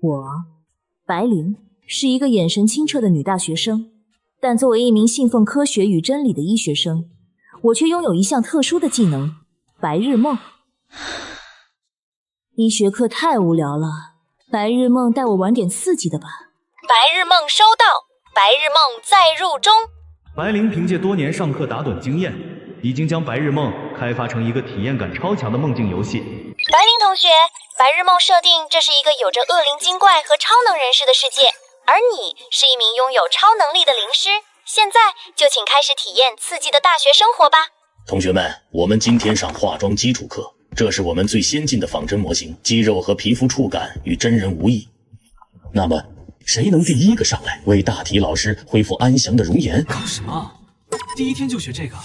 我，白灵，是一个眼神清澈的女大学生，但作为一名信奉科学与真理的医学生，我却拥有一项特殊的技能——白日梦。医学课太无聊了，白日梦带我玩点刺激的吧。白日梦收到，白日梦在入中。白灵凭借多年上课打盹经验，已经将白日梦开发成一个体验感超强的梦境游戏。白灵同学，白日梦设定这是一个有着恶灵精怪和超能人士的世界，而你是一名拥有超能力的灵师。现在就请开始体验刺激的大学生活吧。同学们，我们今天上化妆基础课，这是我们最先进的仿真模型，肌肉和皮肤触感与真人无异。那么谁能第一个上来为大体老师恢复安详的容颜？搞什么？第一天就学这个？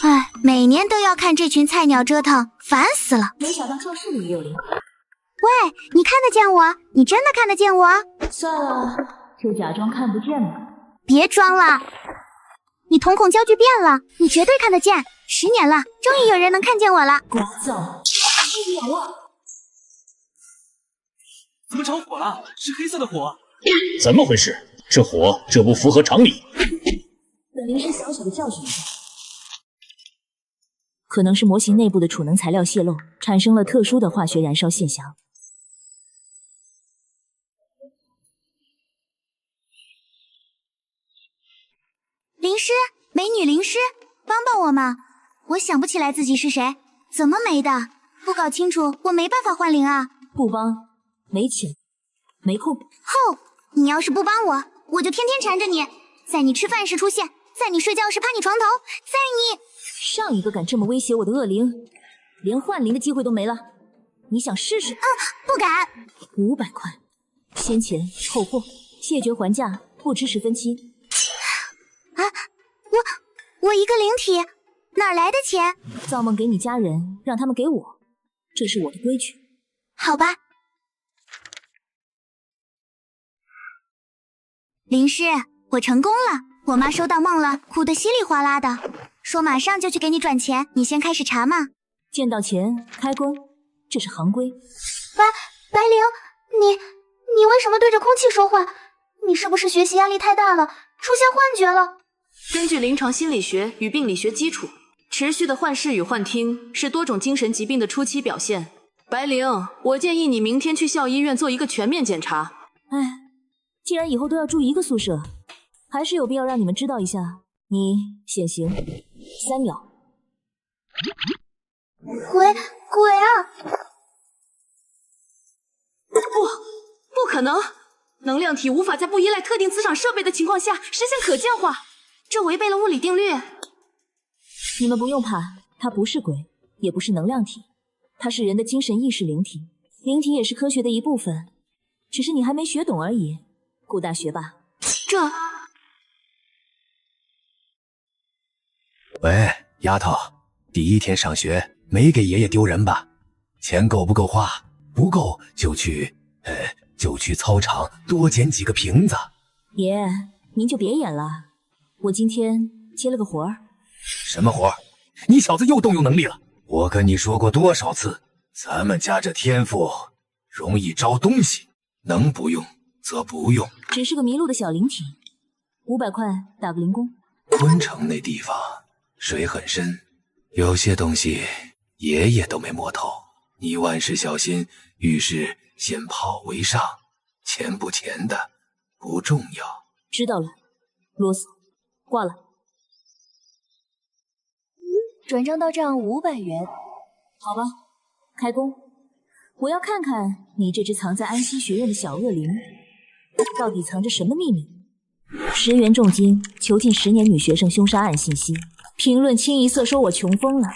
哎，每年都要看这群菜鸟折腾，烦死了。没想到教室里也有灵。喂，你看得见我？你真的看得见我？算了，就假装看不见吧。别装了，你瞳孔焦距变了，你绝对看得见。10年了，终于有人能看见我了。聒噪，失言了。怎么着火了？是黑色的火。怎么回事？这不符合常理。本灵是小小的教训一下。可能是模型内部的储能材料泄漏，产生了特殊的化学燃烧现象。灵师，美女灵师，帮帮我嘛！我想不起来自己是谁，怎么没的？不搞清楚，我没办法换灵啊！不帮，没钱，没空。吼！你要是不帮我，我就天天缠着你，在你吃饭时出现，在你睡觉时趴你床头，在你……上一个敢这么威胁我的恶灵，连换灵的机会都没了。你想试试？不敢。500块，先前后货，谢绝还价，不吃10分期。啊！我一个灵体，哪来的钱？造梦给你家人，让他们给我，这是我的规矩。好吧。灵师，我成功了。我妈收到梦了，哭得稀里哗啦的，说马上就去给你转钱，你先开始查嘛。见到钱开工，这是行规。白灵，你为什么对着空气说话？你是不是学习压力太大了，出现幻觉了？根据临床心理学与病理学基础，持续的幻视与幻听是多种精神疾病的初期表现。白灵，我建议你明天去校医院做一个全面检查。哎，既然以后都要住一个宿舍，还是有必要让你们知道一下。你显形3秒。鬼啊！不可能！能量体无法在不依赖特定磁场设备的情况下实现可见化，这违背了物理定律。你们不用怕，它不是鬼，也不是能量体，它是人的精神意识灵体。灵体也是科学的一部分，只是你还没学懂而已。顾大学吧。喂，丫头，第一天上学没给爷爷丢人吧？钱够不够花？不够就去操场多捡几个瓶子。爷，您就别演了，我今天接了个活儿。什么活儿？你小子又动用能力了！我跟你说过多少次，咱们家这天赋容易招东西，能不用则不用。只是个迷路的小灵体，500块打个零工。昆城那地方水很深，有些东西爷爷都没摸透，你万事小心，遇事先跑为上，钱不钱的不重要。知道了，啰嗦，挂了。转账到账500元。好吧，开工。我要看看你这只藏在安息学院的小恶灵，到底藏着什么秘密。10元重金，囚禁10年女学生凶杀案信息。评论清一色说我穷疯了。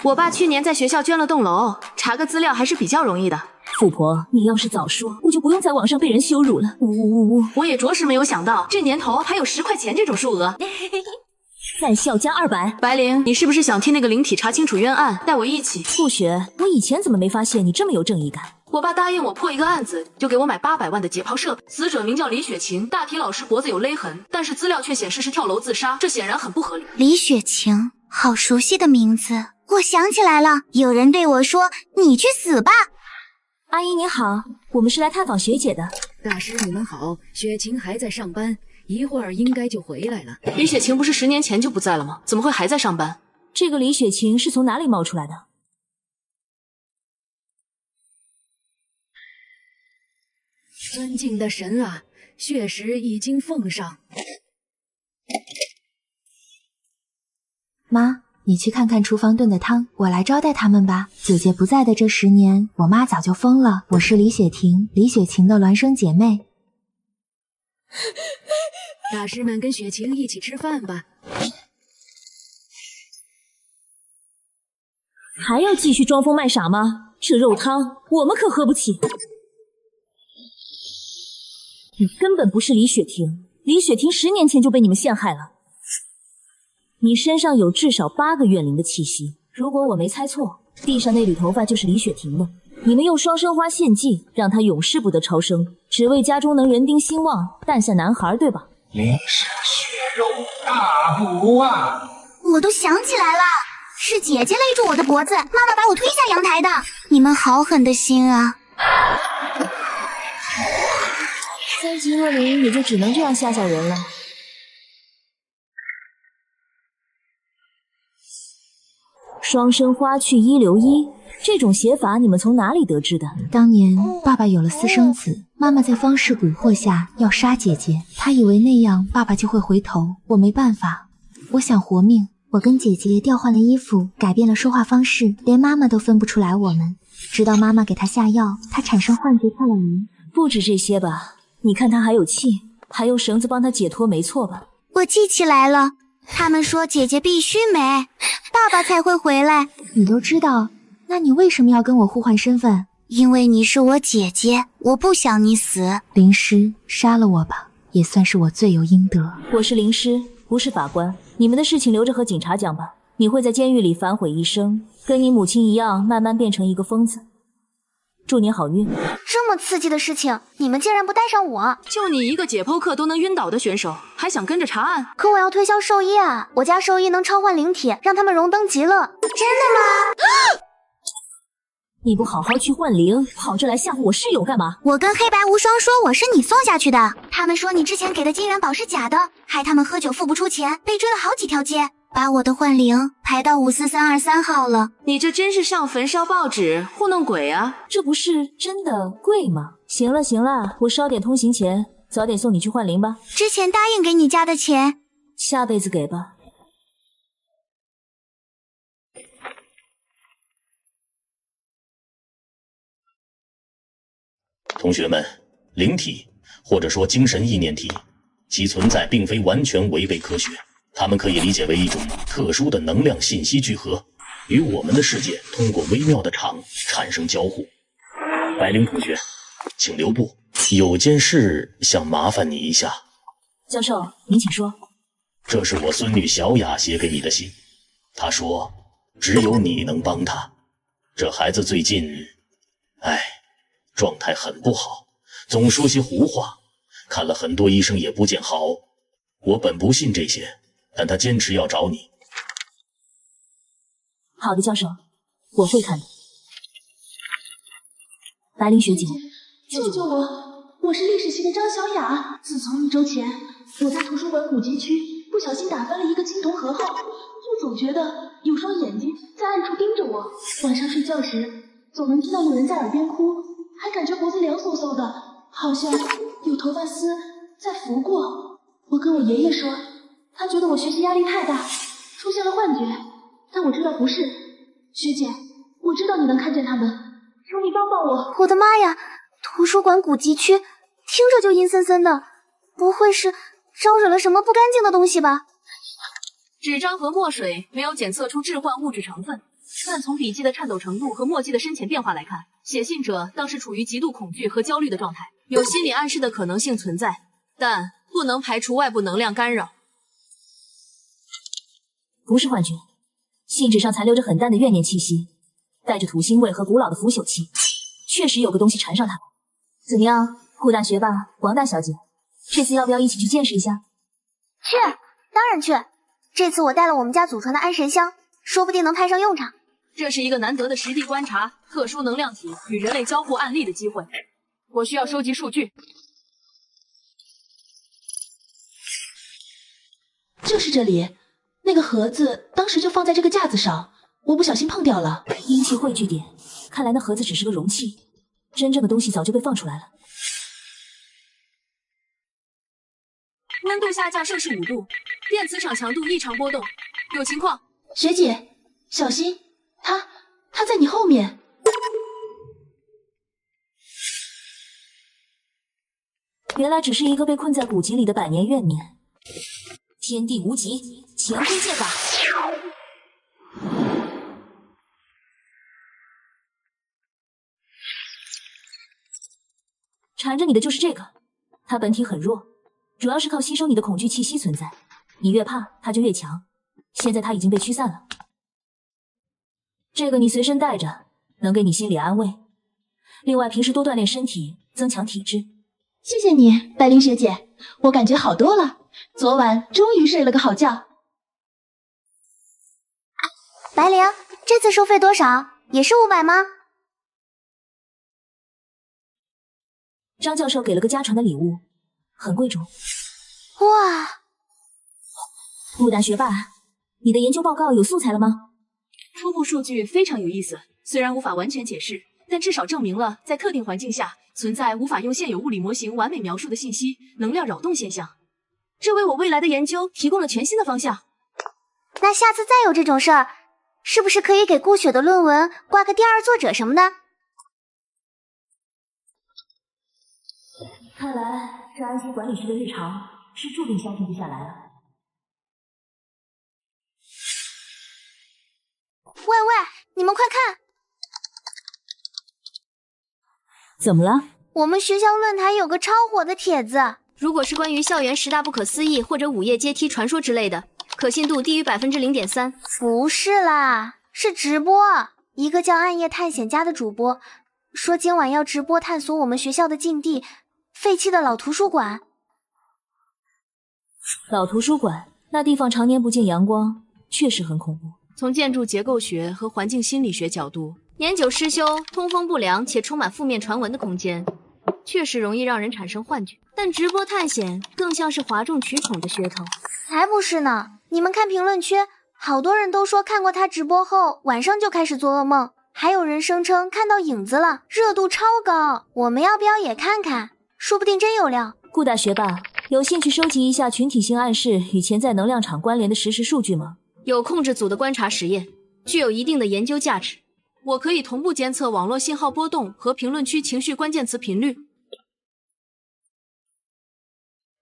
我爸去年在学校捐了栋楼，查个资料还是比较容易的。富婆，你要是早说，我就不用在网上被人羞辱了。呜！我也着实没有想到，这年头还有10块钱这种数额。在校加200。白灵，你是不是想替那个灵体查清楚冤案，带我一起？不学，我以前怎么没发现你这么有正义感？我爸答应我破一个案子，就给我买800万的解剖设备。死者名叫李雪琴，大体老师脖子有勒痕，但是资料却显示是跳楼自杀，这显然很不合理。李雪琴，好熟悉的名字。我想起来了，有人对我说：“你去死吧。”阿姨你好，我们是来探访学姐的。大师你们好，雪晴还在上班，一会儿应该就回来了。李雪晴不是10年前就不在了吗？怎么会还在上班？这个李雪晴是从哪里冒出来的？尊敬的神啊，血食已经奉上。妈，你去看看厨房炖的汤，我来招待他们吧。姐姐不在的这10年，我妈早就疯了。我是李雪婷，李雪晴的孪生姐妹。大师们跟雪晴一起吃饭吧。还要继续装疯卖傻吗？这肉汤我们可喝不起。你根本不是李雪婷，李雪婷10年前就被你们陷害了。你身上有至少8个怨灵的气息，如果我没猜错，地上那缕头发就是李雪婷的。你们用双生花献祭，让她永世不得超生，只为家中能人丁兴旺，诞下男孩，对吧？灵是血肉大补啊！我都想起来了，是姐姐勒住我的脖子，妈妈把我推下阳台的。你们好狠的心啊！3级恶灵也就只能这样吓吓人了。双生花去1留1，这种写法你们从哪里得知的？当年爸爸有了私生子，妈妈在方氏蛊惑下要杀姐姐，她以为那样爸爸就会回头，我没办法，我想活命。我跟姐姐调换了衣服，改变了说话方式，连妈妈都分不出来我们。直到妈妈给她下药，她产生幻觉跳了灵。不止这些吧？你看她还有气，还用绳子帮她解脱，没错吧？我记起来了，他们说姐姐必须没，爸爸才会回来。你都知道，那你为什么要跟我互换身份？因为你是我姐姐，我不想你死。灵师，杀了我吧，也算是我罪有应得。我是灵师，不是法官，你们的事情留着和警察讲吧。你会在监狱里反悔一生，跟你母亲一样，慢慢变成一个疯子。祝你好运。这么刺激的事情，你们竟然不带上我！就你一个解剖课都能晕倒的选手，还想跟着查案？可我要推销兽医啊！我家兽医能召唤灵体，让他们荣登极乐。真的吗？你不好好去换灵，跑这来吓唬我室友干嘛？我跟黑白无双说我是你送下去的，他们说你之前给的金元宝是假的，害他们喝酒付不出钱，被追了好几条街，把我的幻灵排到54323号了。你这真是上坟烧报纸，糊弄鬼啊！这不是真的贵吗？行了行了，我烧点通行钱，早点送你去幻灵吧。之前答应给你家的钱，下辈子给吧。同学们，灵体或者说精神意念体，其存在并非完全违背科学，它们可以理解为一种特殊的能量信息聚合，与我们的世界通过微妙的场产生交互。白灵同学，请留步，有件事想麻烦你一下。教授，您请说。这是我孙女小雅写给你的信，她说只有你能帮她。这孩子最近，状态很不好，总说些胡话，看了很多医生也不见好。我本不信这些，但他坚持要找你。好的，教授，我会看的。白灵学姐，救救我！我是历史系的张小雅。自从1周前，我在图书馆古籍区不小心打翻了一个青铜盒后，就总觉得有双眼睛在暗处盯着我。晚上睡觉时，总能听到有人在耳边哭，还感觉脖子凉飕飕的，好像有头发丝在拂过。我跟我爷爷说，他觉得我学习压力太大，出现了幻觉，但我知道不是。学姐，我知道你能看见他们，求你帮帮我。我的妈呀，图书馆古籍区，听着就阴森森的，不会是招惹了什么不干净的东西吧？纸张和墨水没有检测出致幻物质成分，但从笔迹的颤抖程度和墨迹的深浅变化来看，写信者当时处于极度恐惧和焦虑的状态，有心理暗示的可能性存在，但不能排除外部能量干扰。不是幻觉，信纸上残留着很淡的怨念气息，带着土腥味和古老的腐朽气，确实有个东西缠上他了。怎么样，顾大学霸王大小姐，这次要不要一起去见识一下？去，当然去。这次我带了我们家祖传的安神香，说不定能派上用场。这是一个难得的实地观察特殊能量体与人类交互案例的机会。我需要收集数据。就是这里，那个盒子当时就放在这个架子上，我不小心碰掉了。阴气汇聚点，看来那盒子只是个容器，真正的东西早就被放出来了。温度下降摄氏5度，电磁场强度异常波动，有情况。学姐，小心，他在你后面。原来只是一个被困在古籍里的百年怨念。天地无极，乾坤剑法。缠着你的就是这个，它本体很弱，主要是靠吸收你的恐惧气息存在。你越怕，它就越强。现在它已经被驱散了。这个你随身带着，能给你心理安慰。另外，平时多锻炼身体，增强体质。谢谢你，白灵学姐，我感觉好多了。昨晚终于睡了个好觉。白灵，这次收费多少？也是500吗？张教授给了个家传的礼物，很贵重。哇！陆大学霸，你的研究报告有素材了吗？初步数据非常有意思，虽然无法完全解释，但至少证明了在特定环境下存在无法用现有物理模型完美描述的信息能量扰动现象。这为我未来的研究提供了全新的方向。那下次再有这种事儿，是不是可以给顾雪的论文挂个第2作者什么的？看来这安心管理师的日常是注定消停不下来了。喂，你们快看！怎么了？我们学校论坛有个超火的帖子。如果是关于校园10大不可思议或者午夜阶梯传说之类的，可信度低于0.3%。不是啦，是直播。一个叫暗夜探险家的主播说今晚要直播探索我们学校的禁地——废弃的老图书馆。老图书馆，那地方常年不见阳光，确实很恐怖。从建筑结构学和环境心理学角度，年久失修、通风不良且充满负面传闻的空间，确实容易让人产生幻觉。但直播探险更像是哗众取宠的噱头。才不是呢！你们看评论区，好多人都说看过他直播后晚上就开始做噩梦，还有人声称看到影子了，热度超高。我们要不要也看看？说不定真有料。顾大学霸，有兴趣收集一下群体性暗示与潜在能量场关联的实时数据吗？有控制组的观察实验，具有一定的研究价值。我可以同步监测网络信号波动和评论区情绪关键词频率。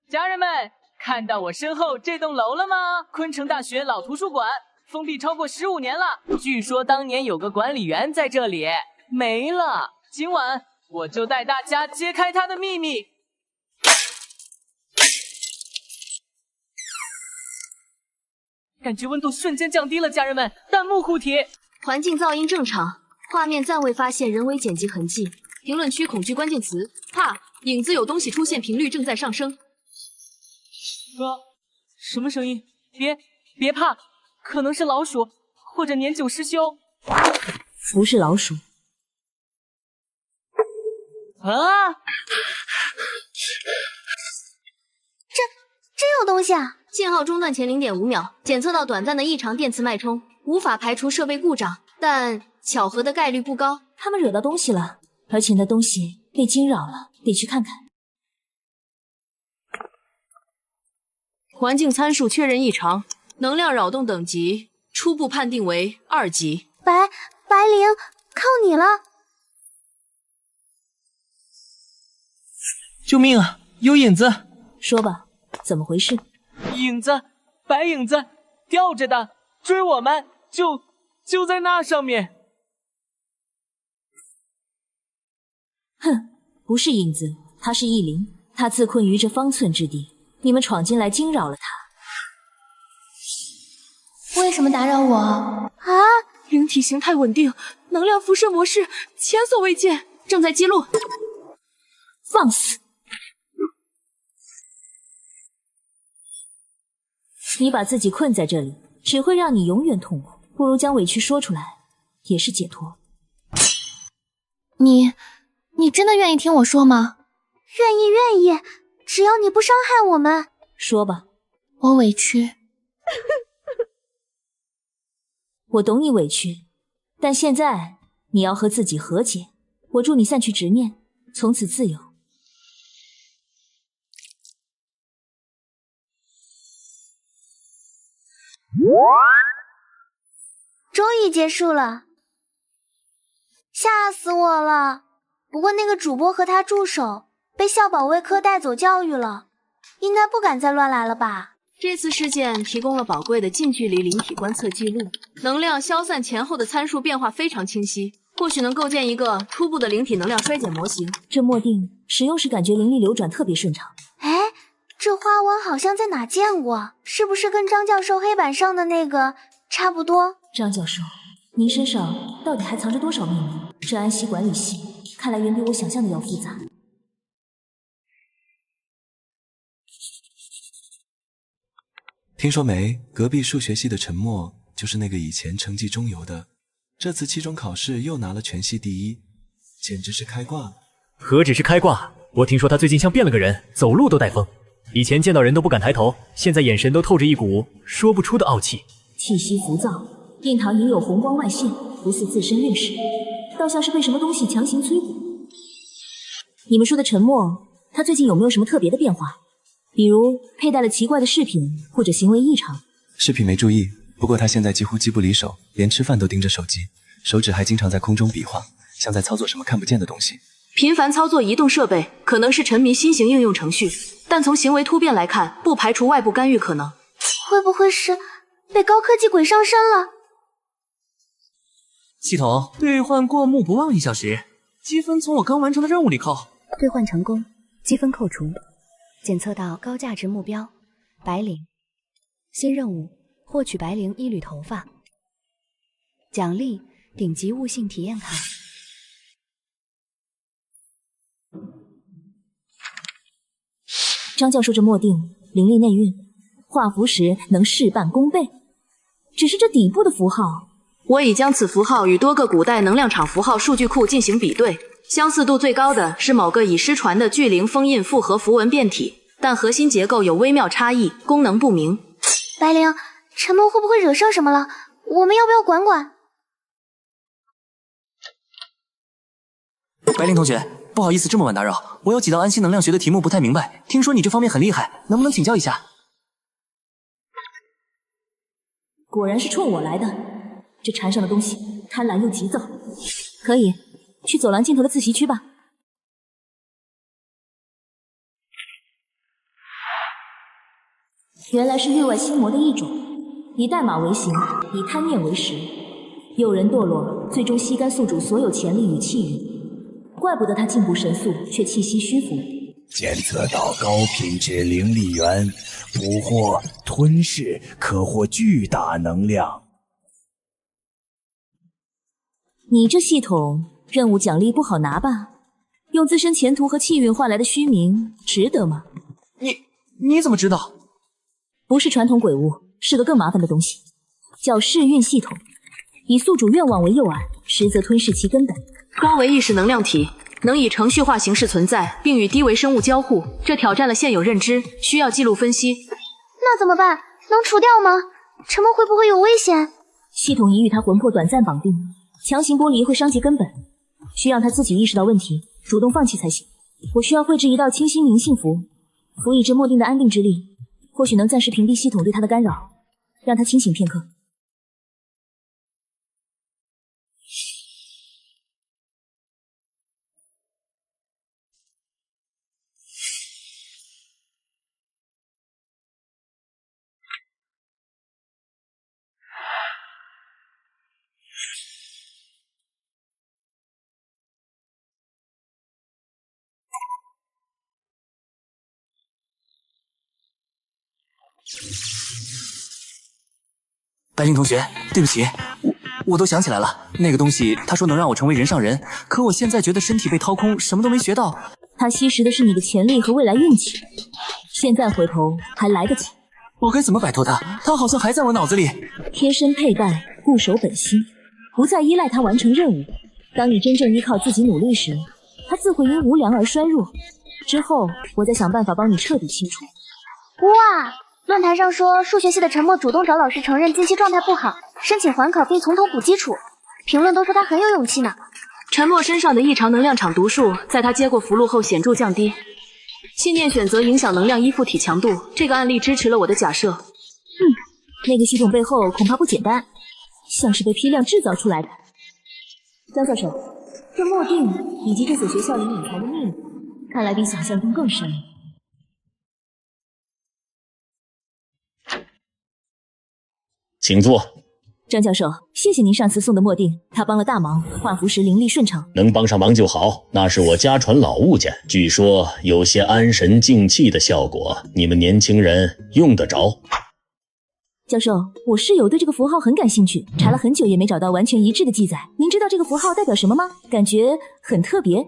家人们，看到我身后这栋楼了吗？昆城大学老图书馆封闭超过15年了，据说当年有个管理员在这里，没了。今晚我就带大家揭开他的秘密。感觉温度瞬间降低了，家人们，弹幕护体。环境噪音正常，画面暂未发现人为剪辑痕迹。评论区恐惧关键词：怕，影子有东西出现，频率正在上升。什么声音？别怕，可能是老鼠，或者年久失修。不是老鼠。啊！真有东西啊！信号中断前0.5秒，检测到短暂的异常电磁脉冲，无法排除设备故障，但巧合的概率不高。他们惹到东西了，而且那东西被惊扰了，得去看看。环境参数确认异常，能量扰动等级初步判定为2级。白灵，靠你了！救命啊！有影子！说吧，怎么回事？影子，白影子，吊着的，追我们，就在那上面。哼，不是影子，他是异灵，他自困于这方寸之地。你们闯进来惊扰了他。为什么打扰我？啊！灵体形态稳定，能量辐射模式前所未见，正在记录。放肆！你把自己困在这里，只会让你永远痛苦。不如将委屈说出来，也是解脱。你真的愿意听我说吗？愿意，只要你不伤害我们。说吧。我委屈。我懂你委屈，但现在你要和自己和解。我祝你散去执念，从此自由。终于结束了，吓死我了。不过那个主播和他助手被校保卫科带走教育了，应该不敢再乱来了吧。这次事件提供了宝贵的近距离灵体观测记录，能量消散前后的参数变化非常清晰，或许能构建一个初步的灵体能量衰减模型。这墨定使用时感觉灵力流转特别顺畅。哎，这花纹好像在哪见过，是不是跟张教授黑板上的那个差不多？张教授，您身上到底还藏着多少秘密？这安息管理系看来远比我想象的要复杂。听说没，隔壁数学系的陈默就是那个以前成绩中游的，这次期中考试又拿了全系第一，简直是开挂了。何止是开挂，我听说他最近像变了个人，走路都带风，以前见到人都不敢抬头，现在眼神都透着一股说不出的傲气。气息浮躁，印堂隐有红光外现，不似自身运势，倒像是被什么东西强行催谷。你们说的陈默，他最近有没有什么特别的变化？比如佩戴了奇怪的饰品，或者行为异常？饰品没注意，不过他现在几乎机不离手，连吃饭都盯着手机，手指还经常在空中比划，像在操作什么看不见的东西。频繁操作移动设备，可能是沉迷新型应用程序，但从行为突变来看，不排除外部干预可能。会不会是被高科技鬼上身了？系统兑换过目不忘1小时，积分从我刚完成的任务里扣。兑换成功，积分扣除。检测到高价值目标，白领。新任务，获取白领1缕头发。奖励，顶级悟性体验卡。张教授这墨定灵力内蕴，画符时能事半功倍。只是这底部的符号，我已将此符号与多个古代能量场符号数据库进行比对，相似度最高的是某个已失传的巨灵封印复合符文变体，但核心结构有微妙差异，功能不明。白灵，陈默会不会惹上什么了？我们要不要管管？白灵同学，不好意思这么晚打扰，我有几道安息能量学的题目不太明白，听说你这方面很厉害，能不能请教一下？果然是冲我来的，这缠上的东西贪婪又急躁。可以，去走廊尽头的自习区吧。原来是域外心魔的一种，以代码为形，以贪念为实，诱人堕落，最终吸干宿主所有潜力与气运。怪不得他进步神速，却气息虚浮。检测到高品质灵力源，捕获吞噬可获巨大能量。你这系统任务奖励不好拿吧？用自身前途和气运换来的虚名，值得吗？你怎么知道？不是传统鬼物，是个更麻烦的东西，叫噬运系统，以宿主愿望为诱饵，实则吞噬其根本。高维意识能量体能以程序化形式存在，并与低维生物交互，这挑战了现有认知，需要记录分析。那怎么办？能除掉吗？陈默会不会有危险？系统已与他魂魄短暂绑定，强行剥离会伤及根本，需让他自己意识到问题，主动放弃才行。我需要绘制一道清新灵性符，辅以这墨定的安定之力，或许能暂时屏蔽系统对他的干扰，让他清醒片刻。白灵同学，对不起，我都想起来了，那个东西他说能让我成为人上人，可我现在觉得身体被掏空，什么都没学到。他吸食的是你的潜力和未来运气，现在回头还来得及。我该怎么摆脱他？他好像还在我脑子里。贴身佩戴，固守本心。不再依赖他完成任务。当你真正依靠自己努力时，他自会因无良而衰弱。之后，我再想办法帮你彻底清除。哇！论坛上说，数学系的陈默主动找老师承认近期状态不好，申请缓考并从头补基础。评论都说他很有勇气呢。陈默身上的异常能量场毒素，在他接过符箓后显著降低。信念选择影响能量依附体强度，这个案例支持了我的假设。那个系统背后恐怕不简单，像是被批量制造出来的。张教授，这墨定以及这所学校里隐藏的秘密，看来比想象中更深。请坐。张教授，谢谢您上次送的墨定，它帮了大忙，画符时灵力顺畅。能帮上忙就好，那是我家传老物件，据说有些安神静气的效果，你们年轻人用得着。教授，我室友对这个符号很感兴趣，查了很久也没找到完全一致的记载。您知道这个符号代表什么吗？感觉很特别。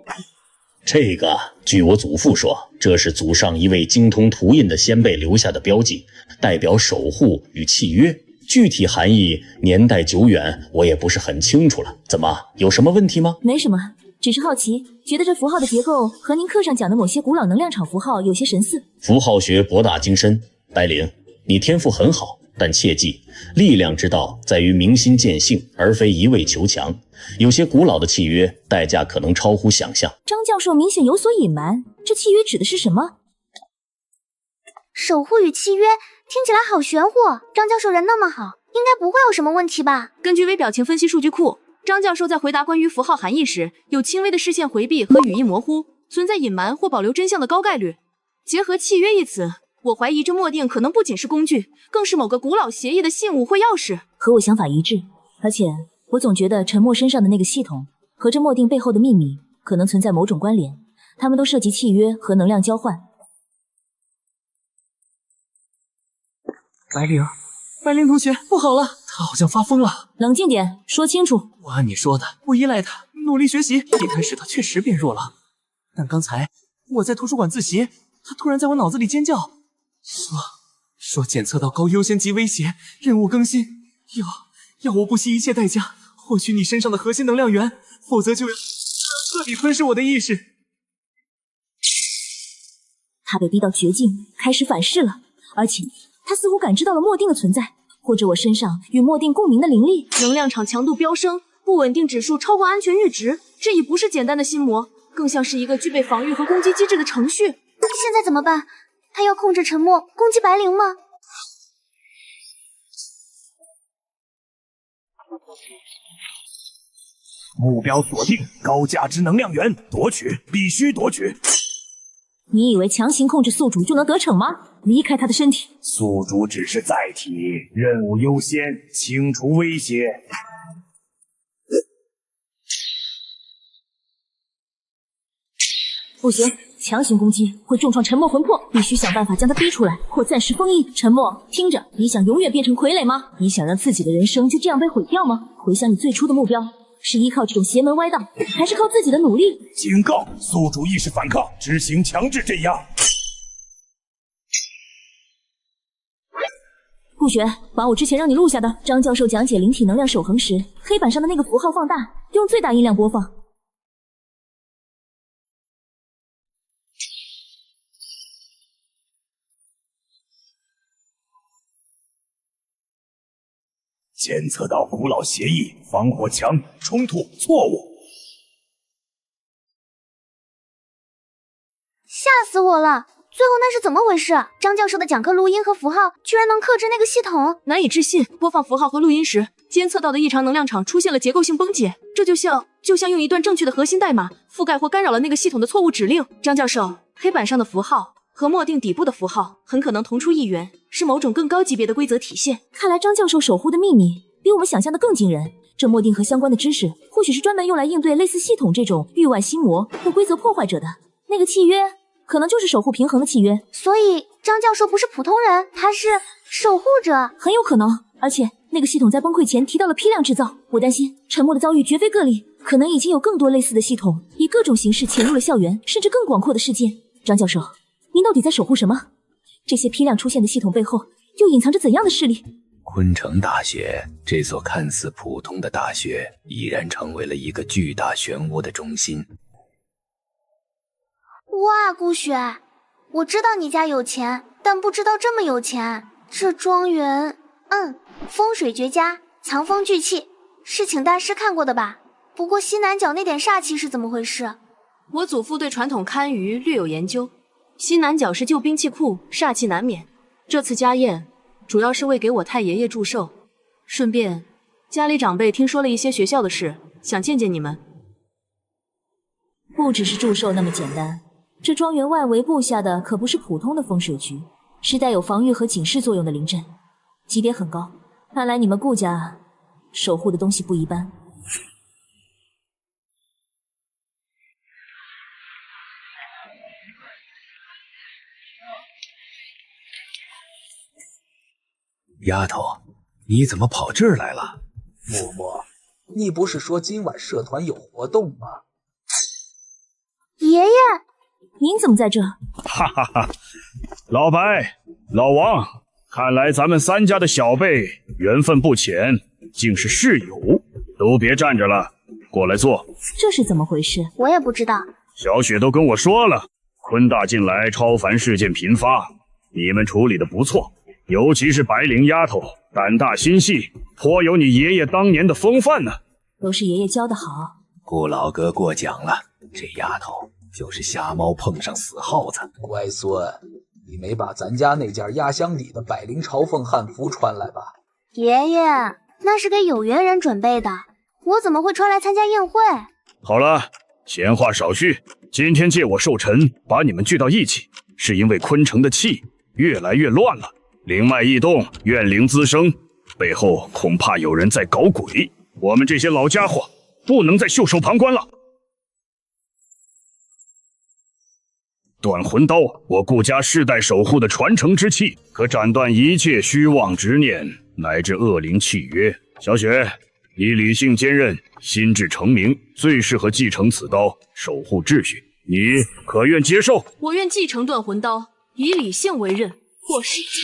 这个，据我祖父说，这是祖上一位精通图印的先辈留下的标记，代表守护与契约。具体含义年代久远，我也不是很清楚了。怎么，有什么问题吗？没什么，只是好奇，觉得这符号的结构和您课上讲的某些古老能量场符号有些神似。符号学博大精深，白灵，你天赋很好，但切记，力量之道在于明心见性，而非一味求强。有些古老的契约，代价可能超乎想象。张教授明显有所隐瞒，这契约指的是什么？守护与契约听起来好玄乎，张教授人那么好，应该不会有什么问题吧？根据微表情分析数据库，张教授在回答关于符号含义时，有轻微的视线回避和语义模糊，存在隐瞒或保留真相的高概率。结合契约一词，我怀疑这墨定可能不仅是工具，更是某个古老协议的信物或钥匙。和我想法一致，而且我总觉得陈默身上的那个系统和这墨定背后的秘密可能存在某种关联，他们都涉及契约和能量交换。白灵同学，不好了，他好像发疯了。冷静点，说清楚。我按你说的，不依赖他，努力学习。一开始他确实变弱了，但刚才我在图书馆自习，他突然在我脑子里尖叫，说检测到高优先级威胁，任务更新，要我不惜一切代价获取你身上的核心能量源，否则就要彻底吞噬我的意识。他被逼到绝境，开始反噬了，而且他似乎感知到了墨定的存在，或者我身上与墨定共鸣的灵力。能量场强度飙升，不稳定指数超过安全阈值，这已不是简单的心魔，更像是一个具备防御和攻击机制的程序。现在怎么办？他要控制沉默，攻击白灵吗？目标锁定，高价值能量源，夺取，必须夺取。你以为强行控制宿主就能得逞吗？离开他的身体。宿主只是载体，任务优先，清除威胁。不行，强行攻击会重创沉默魂魄，必须想办法将他逼出来，或暂时封印。沉默，听着，你想永远变成傀儡吗？你想让自己的人生就这样被毁掉吗？回想你最初的目标，是依靠这种邪门歪道，还是靠自己的努力？警告：宿主意识反抗，执行强制镇压。顾雪，把我之前让你录下的张教授讲解灵体能量守恒时，黑板上的那个符号放大，用最大音量播放。检测到古老协议，防火墙，冲突，错误。吓死我了！最后那是怎么回事？张教授的讲课录音和符号居然能克制那个系统，难以置信。播放符号和录音时，监测到的异常能量场出现了结构性崩解，这就像用一段正确的核心代码覆盖或干扰了那个系统的错误指令。张教授，黑板上的符号和墨定底部的符号很可能同出一源，是某种更高级别的规则体现。看来张教授守护的秘密比我们想象的更惊人。这墨定和相关的知识，或许是专门用来应对类似系统这种域外心魔或规则破坏者的。那个契约可能就是守护平衡的契约。所以张教授不是普通人，他是守护者，很有可能。而且那个系统在崩溃前提到了批量制造，我担心沉默的遭遇绝非个例，可能已经有更多类似的系统以各种形式潜入了校园，甚至更广阔的世界。张教授，您到底在守护什么？这些批量出现的系统背后又隐藏着怎样的势力？昆城大学这所看似普通的大学，已然成为了一个巨大漩涡的中心。哇，顾雪，我知道你家有钱，但不知道这么有钱。这庄园，风水绝佳，藏风聚气，是请大师看过的吧？不过西南角那点煞气是怎么回事？我祖父对传统堪舆略有研究，西南角是旧兵器库，煞气难免。这次家宴主要是为给我太爷爷祝寿，顺便家里长辈听说了一些学校的事，想见见你们。不只是祝寿那么简单，这庄园外围布下的可不是普通的风水局，是带有防御和警示作用的灵阵，级别很高。看来你们顾家守护的东西不一般。丫头，你怎么跑这儿来了？默默，你不是说今晚社团有活动吗？爷爷，您怎么在这？哈哈哈，老白、老王，看来咱们3家的小辈缘分不浅，竟是室友。都别站着了，过来坐。这是怎么回事？我也不知道。小雪都跟我说了，昆大近来超凡事件频发，你们处理的不错。尤其是白灵丫头，胆大心细，颇有你爷爷当年的风范呢。都是爷爷教的好。顾老哥过奖了，这丫头就是瞎猫碰上死耗子。乖孙，你没把咱家那件压箱底的百灵朝凤汉服穿来吧？爷爷，那是给有缘人准备的，我怎么会穿来参加宴会？好了，闲话少叙。今天借我寿辰把你们聚到一起，是因为昆城的气越来越乱了。灵脉异动，怨灵滋生，背后恐怕有人在搞鬼。我们这些老家伙不能再袖手旁观了。断魂刀，我顾家世代守护的传承之气，可斩断一切虚妄执念，乃至恶灵契约。小雪，你理性坚韧，心智澄明，最适合继承此刀，守护秩序。你可愿接受？我愿继承断魂刀，以理性为刃。我是金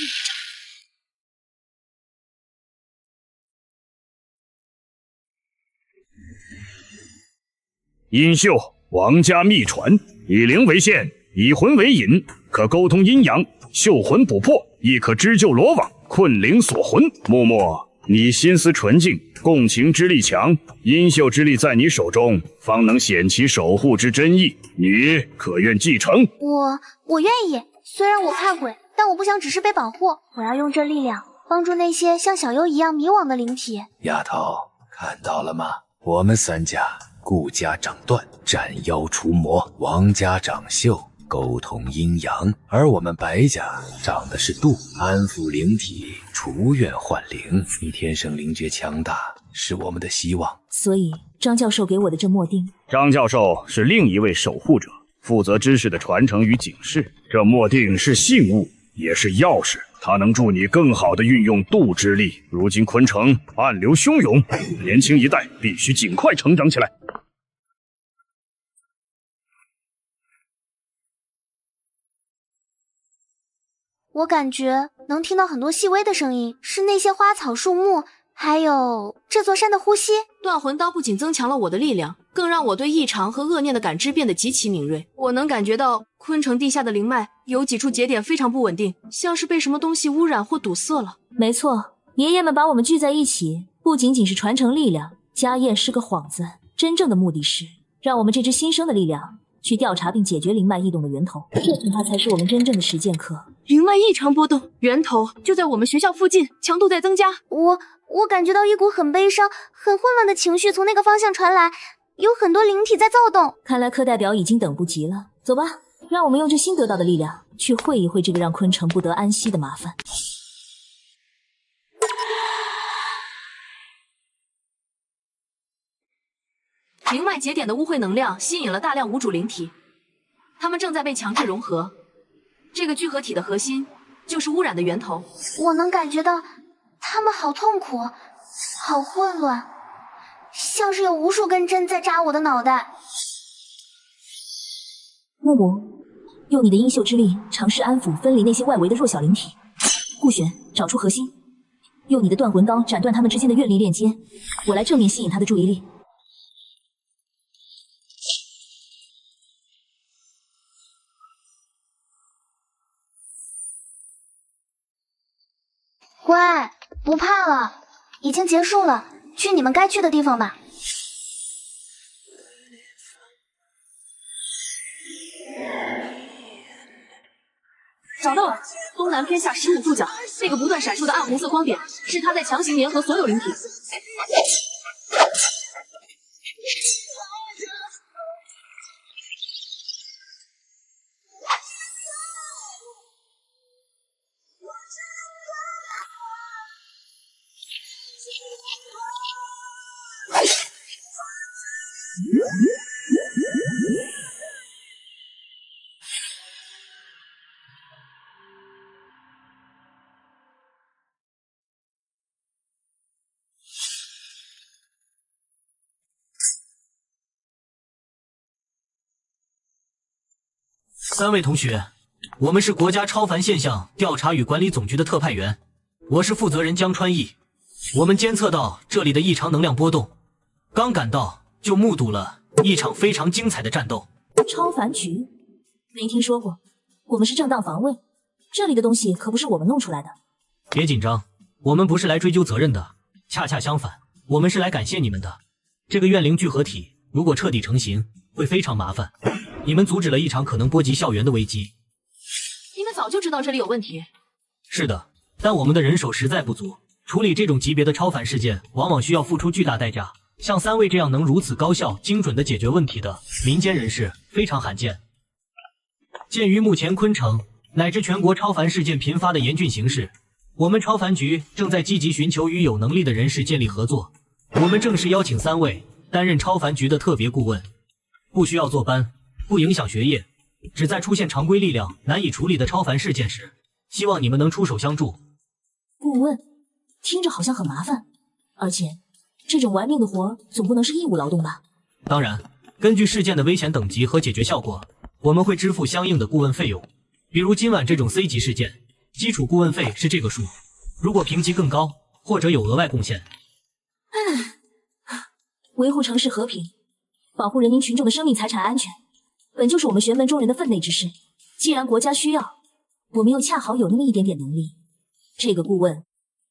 阴绣，王家秘传，以灵为线，以魂为引，可沟通阴阳，绣魂补魄，亦可织就罗网，困灵锁魂。默默，你心思纯净，共情之力强，阴绣之力在你手中，方能显其守护之真意。你可愿继承？我愿意。虽然我怕鬼，但我不想只是被保护，我要用这力量帮助那些像小优一样迷惘的灵体。丫头，看到了吗？我们3家，顾家掌断，斩妖除魔；王家掌绣，沟通阴阳；而我们白家掌的是度，安抚灵体，除怨换灵。你天生灵觉强大，是我们的希望。所以张教授给我的这墨锭，张教授是另一位守护者，负责知识的传承与警示。这墨锭是信物，也是钥匙，它能助你更好地运用度之力。如今昆城暗流汹涌，年轻一代必须尽快成长起来。我感觉能听到很多细微的声音，是那些花草树木，还有这座山的呼吸。断魂刀不仅增强了我的力量，更让我对异常和恶念的感知变得极其敏锐。我能感觉到昆城地下的灵脉有几处节点非常不稳定，像是被什么东西污染或堵塞了。没错，爷爷们把我们聚在一起，不仅仅是传承力量，家宴是个幌子，真正的目的是让我们这支新生的力量去调查并解决灵脉异动的源头，这恐怕才是我们真正的实践课。灵脉异常波动，源头就在我们学校附近，强度在增加。我感觉到一股很悲伤、很混乱的情绪从那个方向传来，有很多灵体在躁动。看来课代表已经等不及了，走吧，让我们用这新得到的力量去会一会这个让昆城不得安息的麻烦。灵脉节点的污秽能量吸引了大量无主灵体，它们正在被强制融合。这个聚合体的核心就是污染的源头。我能感觉到它们好痛苦，好混乱，像是有无数根针在扎我的脑袋。木木，用你的阴秀之力尝试安抚分离那些外围的弱小灵体。顾璇，找出核心，用你的断魂刀斩断他们之间的愿力链接，我来正面吸引他的注意力。乖，不怕了，已经结束了，去你们该去的地方吧。找到了，东南偏下15柱角，那个不断闪烁的暗红色光点，是他在强行粘合所有灵体。3位同学，我们是国家超凡现象调查与管理总局的特派员，我是负责人江川义。我们监测到这里的异常能量波动，刚赶到就目睹了一场非常精彩的战斗。超凡局？没听说过，我们是正当防卫，这里的东西可不是我们弄出来的。别紧张，我们不是来追究责任的，恰恰相反，我们是来感谢你们的。这个怨灵聚合体如果彻底成型，会非常麻烦。你们阻止了一场可能波及校园的危机。你们早就知道这里有问题。是的，但我们的人手实在不足，处理这种级别的超凡事件，往往需要付出巨大代价。像3位这样能如此高效、精准地解决问题的民间人士非常罕见。鉴于目前昆城乃至全国超凡事件频发的严峻形势，我们超凡局正在积极寻求与有能力的人士建立合作。我们正式邀请3位担任超凡局的特别顾问，不需要坐班，不影响学业，只在出现常规力量难以处理的超凡事件时，希望你们能出手相助。顾问，听着好像很麻烦，而且这种玩命的活总不能是义务劳动吧？当然，根据事件的危险等级和解决效果，我们会支付相应的顾问费用。比如今晚这种 C 级事件，基础顾问费是这个数，如果评级更高，或者有额外贡献。维护城市和平，保护人民群众的生命财产安全，本就是我们玄门中人的分内之事。既然国家需要，我们又恰好有那么一点点能力，这个顾问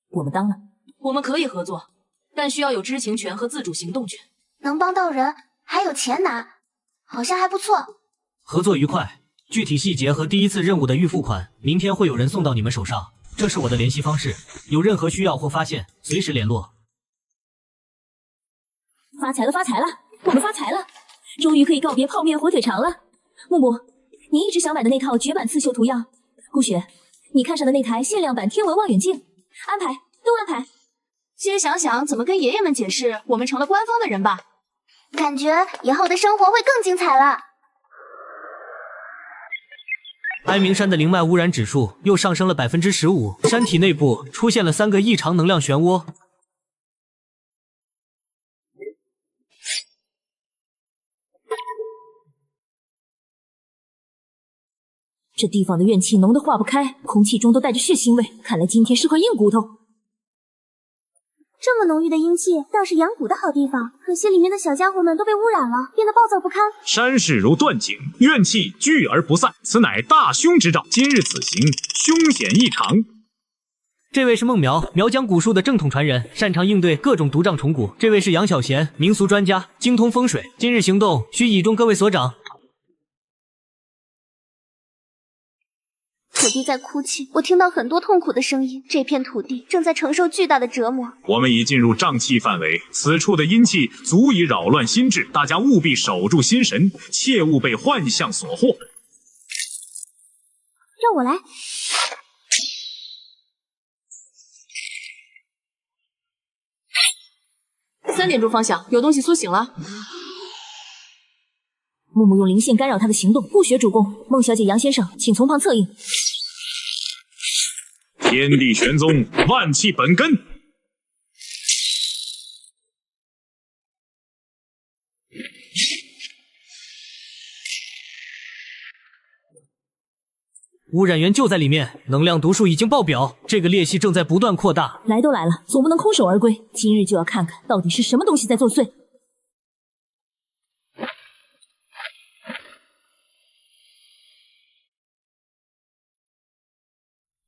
我们当了。我们可以合作，但需要有知情权和自主行动权。能帮到人，还有钱拿，好像还不错。合作愉快，具体细节和第一次任务的预付款，明天会有人送到你们手上。这是我的联系方式，有任何需要或发现，随时联络。发财了，发财了，我们发财了，终于可以告别泡面火腿肠了。木木，你一直想买的那套绝版刺绣图样，顾雪，你看上的那台限量版天文望远镜，安排都安排。先想想怎么跟爷爷们解释我们成了官方的人吧。感觉以后的生活会更精彩了。哀鸣山的灵脉污染指数又上升了15%，山体内部出现了3个异常能量漩涡。这地方的怨气浓得化不开，空气中都带着血腥味，看来今天是块硬骨头。这么浓郁的阴气，倒是养蛊的好地方。可惜里面的小家伙们都被污染了，变得暴躁不堪。山势如断井，怨气聚而不散，此乃大凶之兆。今日此行，凶险异常。这位是孟苗，苗疆蛊术的正统传人，擅长应对各种毒瘴虫蛊。这位是杨小贤，民俗专家，精通风水。今日行动需倚重各位所长。土地在哭泣，我听到很多痛苦的声音。这片土地正在承受巨大的折磨。我们已进入瘴气范围，此处的阴气足以扰乱心智，大家务必守住心神，切勿被幻象所惑。让我来。3点钟方向有东西苏醒了。木木用灵线干扰他的行动，顾雪主攻，孟小姐、杨先生，请从旁策应。天地玄宗，万气本根。污染源就在里面，能量读数已经爆表，这个裂隙正在不断扩大。来都来了，总不能空手而归。今日就要看看到底是什么东西在作祟。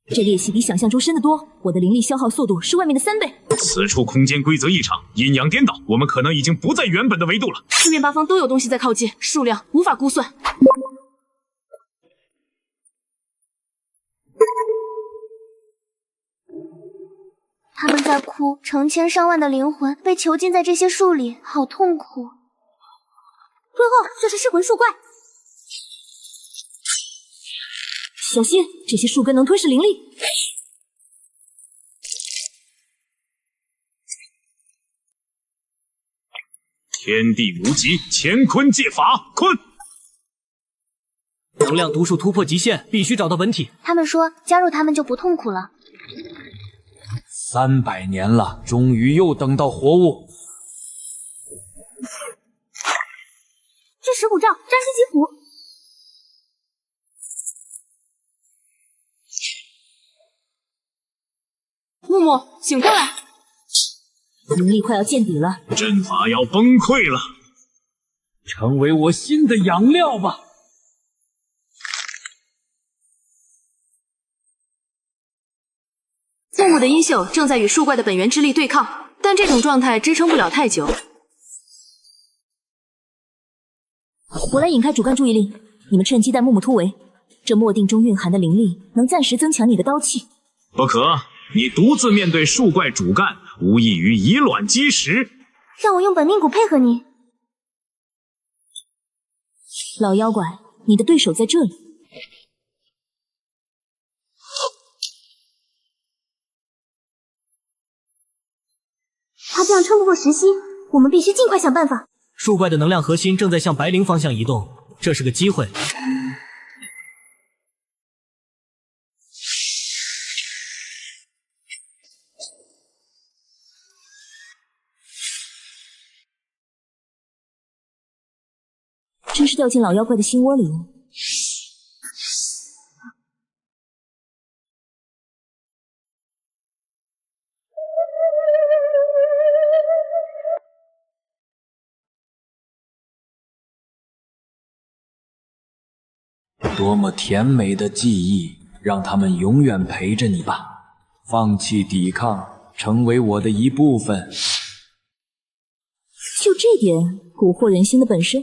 这裂隙比想象中深得多，我的灵力消耗速度是外面的3倍。此处空间规则异常，阴阳颠倒，我们可能已经不在原本的维度了。四面八方都有东西在靠近，数量无法估算。他们在哭，成千上万的灵魂被囚禁在这些树里，好痛苦。敦厚，这是噬魂树怪。小心，这些树根能吞噬灵力。天地无极，乾坤借法，困！能量读数突破极限，必须找到本体。他们说加入他们就不痛苦了。300年了，终于又等到活物。这石虎杖，占星吉符。木木，醒过来！灵力快要见底了，阵法要崩溃了。成为我新的养料吧。木木的阴秀正在与树怪的本源之力对抗，但这种状态支撑不了太久。我来引开主干注意力，你们趁机带木木突围。这墨定中蕴含的灵力能暂时增强你的刀气。不可，你独自面对树怪主干，无异于以卵击石。让我用本命骨配合你。老妖怪，你的对手在这里。他这样撑不过时息，我们必须尽快想办法。树怪的能量核心正在向白灵方向移动，这是个机会。真是掉进老妖怪的心窝里了。多么甜美的记忆，让他们永远陪着你吧。放弃抵抗，成为我的一部分。就这点蛊惑人心的本事？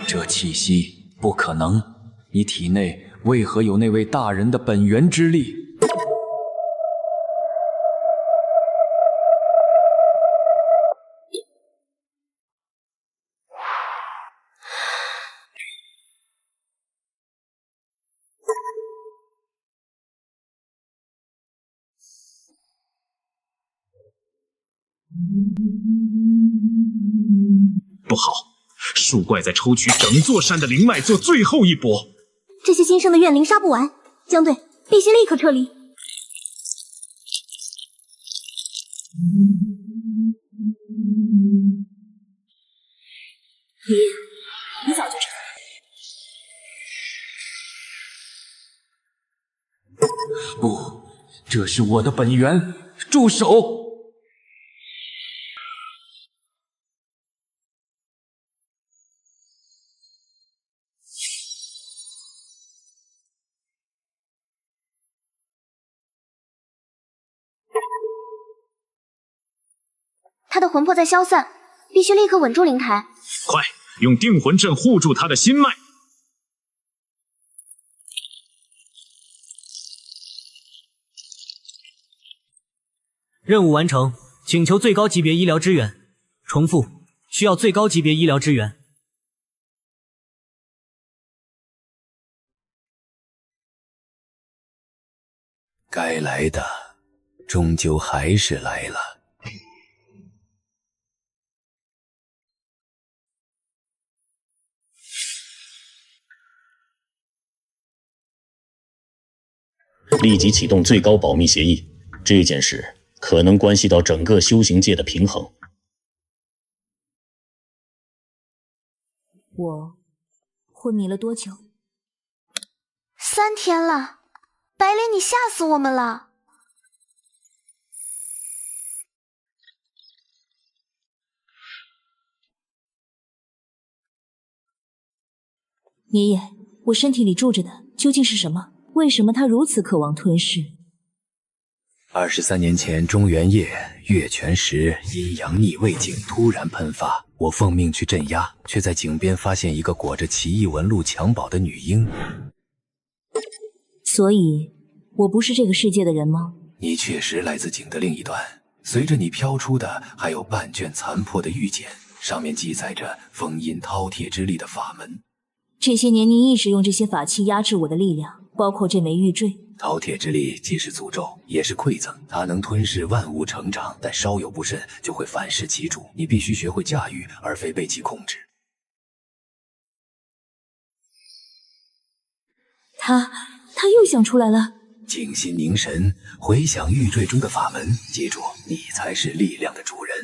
这气息不可能！你体内为何有那位大人的本源之力？不好！树怪在抽取整座山的灵脉做最后一搏。这些新生的怨灵杀不完，江队必须立刻撤离。你早就知道。不，这是我的本源！住手！他的魂魄在消散，必须立刻稳住灵台。快，用定魂阵护住他的心脉。任务完成，请求最高级别医疗支援。重复，需要最高级别医疗支援。该来的终究还是来了。立即启动最高保密协议，这件事可能关系到整个修行界的平衡。我昏迷了多久？3天了，白灵，你吓死我们了！爷爷，我身体里住着的究竟是什么？为什么他如此渴望吞噬？23年前，中元夜，月全食，阴阳逆位井突然喷发，我奉命去镇压，却在井边发现一个裹着奇异纹路襁褓的女婴。所以，我不是这个世界的人吗？你确实来自井的另一端，随着你飘出的还有半卷残破的玉简，上面记载着封印饕餮之力的法门。这些年你一直用这些法器压制我的力量，包括这枚玉坠。饕餮之力既是诅咒，也是馈赠，它能吞噬万物成长，但稍有不慎就会反噬其主。你必须学会驾驭，而非被其控制。他又想出来了。静心凝神，回想玉坠中的法门，记住，你才是力量的主人。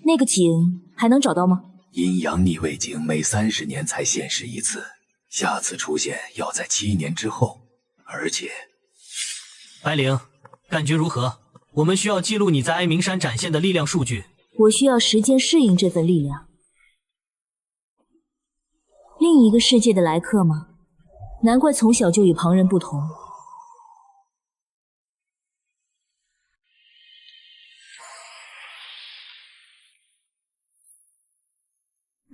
那个井还能找到吗？阴阳逆位井每30年才现世一次，下次出现要在7年之后，而且……白灵，感觉如何？我们需要记录你在哀鸣山展现的力量数据。我需要时间适应这份力量。另一个世界的来客吗？难怪从小就与旁人不同。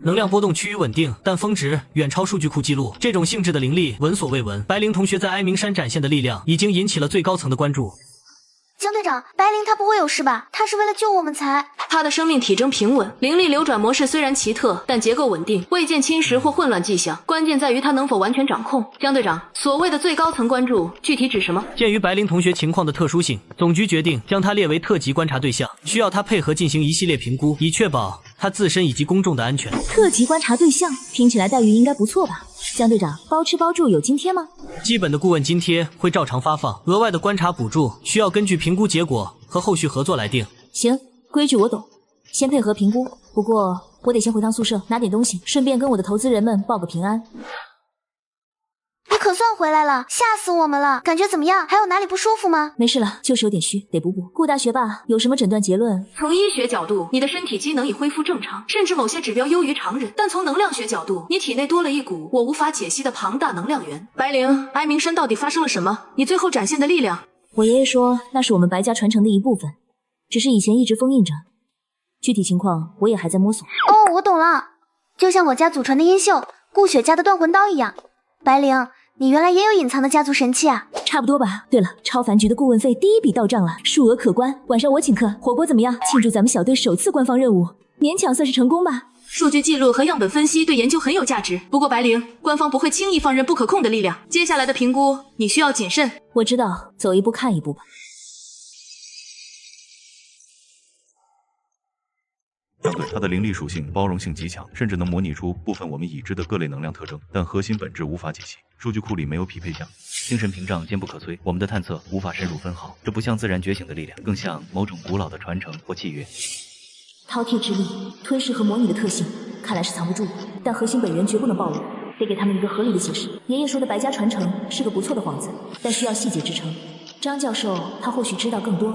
能量波动趋于稳定，但峰值远超数据库记录。这种性质的灵力闻所未闻。白灵同学在哀鸣山展现的力量已经引起了最高层的关注。江队长，白灵她不会有事吧？她是为了救我们才……她的生命体征平稳，灵力流转模式虽然奇特，但结构稳定，未见侵蚀或混乱迹象。关键在于她能否完全掌控。江队长，所谓的最高层关注，具体指什么？鉴于白灵同学情况的特殊性，总局决定将她列为特级观察对象，需要她配合进行一系列评估，以确保她自身以及公众的安全。特级观察对象，听起来待遇应该不错吧？江队长，包吃包住有津贴吗？基本的顾问津贴会照常发放，额外的观察补助需要根据评估结果和后续合作来定。行，规矩我懂，先配合评估。不过我得先回趟宿舍拿点东西，顺便跟我的投资人们报个平安。你可算回来了，吓死我们了！感觉怎么样？还有哪里不舒服吗？没事了，就是有点虚，得补补。顾大学霸有什么诊断结论？从医学角度，你的身体机能已恢复正常，甚至某些指标优于常人。但从能量学角度，你体内多了一股我无法解析的庞大能量源。白灵，哀鸣山到底发生了什么？你最后展现的力量……我爷爷说那是我们白家传承的一部分，只是以前一直封印着，具体情况我也还在摸索。哦，我懂了，就像我家祖传的阴秀，顾雪家的断魂刀一样。白灵，你原来也有隐藏的家族神器啊？差不多吧。对了，超凡局的顾问费第一笔到账了，数额可观。晚上我请客，火锅怎么样？庆祝咱们小队首次官方任务，勉强算是成功吧。数据记录和样本分析对研究很有价值，不过白灵，官方不会轻易放任不可控的力量，接下来的评估你需要谨慎。我知道，走一步看一步吧。对，它的灵力属性包容性极强，甚至能模拟出部分我们已知的各类能量特征，但核心本质无法解析。数据库里没有匹配项，精神屏障坚不可摧，我们的探测无法深入分毫。这不像自然觉醒的力量，更像某种古老的传承或契约。饕餮之力，吞噬和模拟的特性，看来是藏不住，但核心本源绝不能暴露，得给他们一个合理的解释。爷爷说的白家传承是个不错的幌子，但需要细节支撑。张教授他或许知道更多。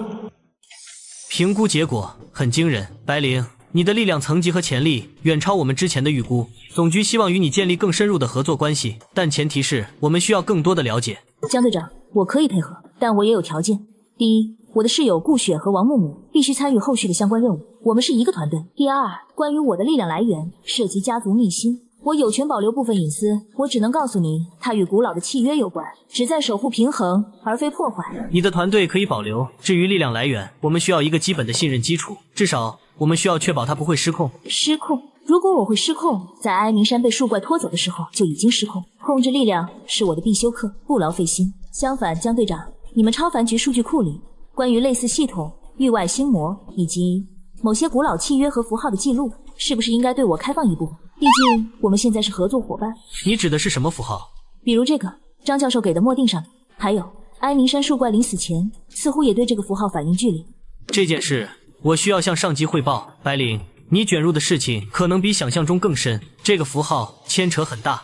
评估结果很惊人，白灵，你的力量层级和潜力远超我们之前的预估。总局希望与你建立更深入的合作关系，但前提是我们需要更多的了解。江队长，我可以配合，但我也有条件。第一，我的室友顾雪和王木木必须参与后续的相关任务，我们是一个团队。第二，关于我的力量来源涉及家族秘辛，我有权保留部分隐私，我只能告诉你，它与古老的契约有关，旨在守护平衡，而非破坏。你的团队可以保留，至于力量来源，我们需要一个基本的信任基础，至少我们需要确保它不会失控。失控？如果我会失控，在哀鸣山被树怪拖走的时候就已经失控。控制力量是我的必修课，不劳费心。相反，江队长，你们超凡局数据库里关于类似系统、域外星魔以及某些古老契约和符号的记录，是不是应该对我开放一部分？毕竟我们现在是合作伙伴。你指的是什么符号？比如这个张教授给的墨定上的，还有哀鸣山树怪临死前似乎也对这个符号反应剧烈。这件事我需要向上级汇报。白灵，你卷入的事情可能比想象中更深，这个符号牵扯很大。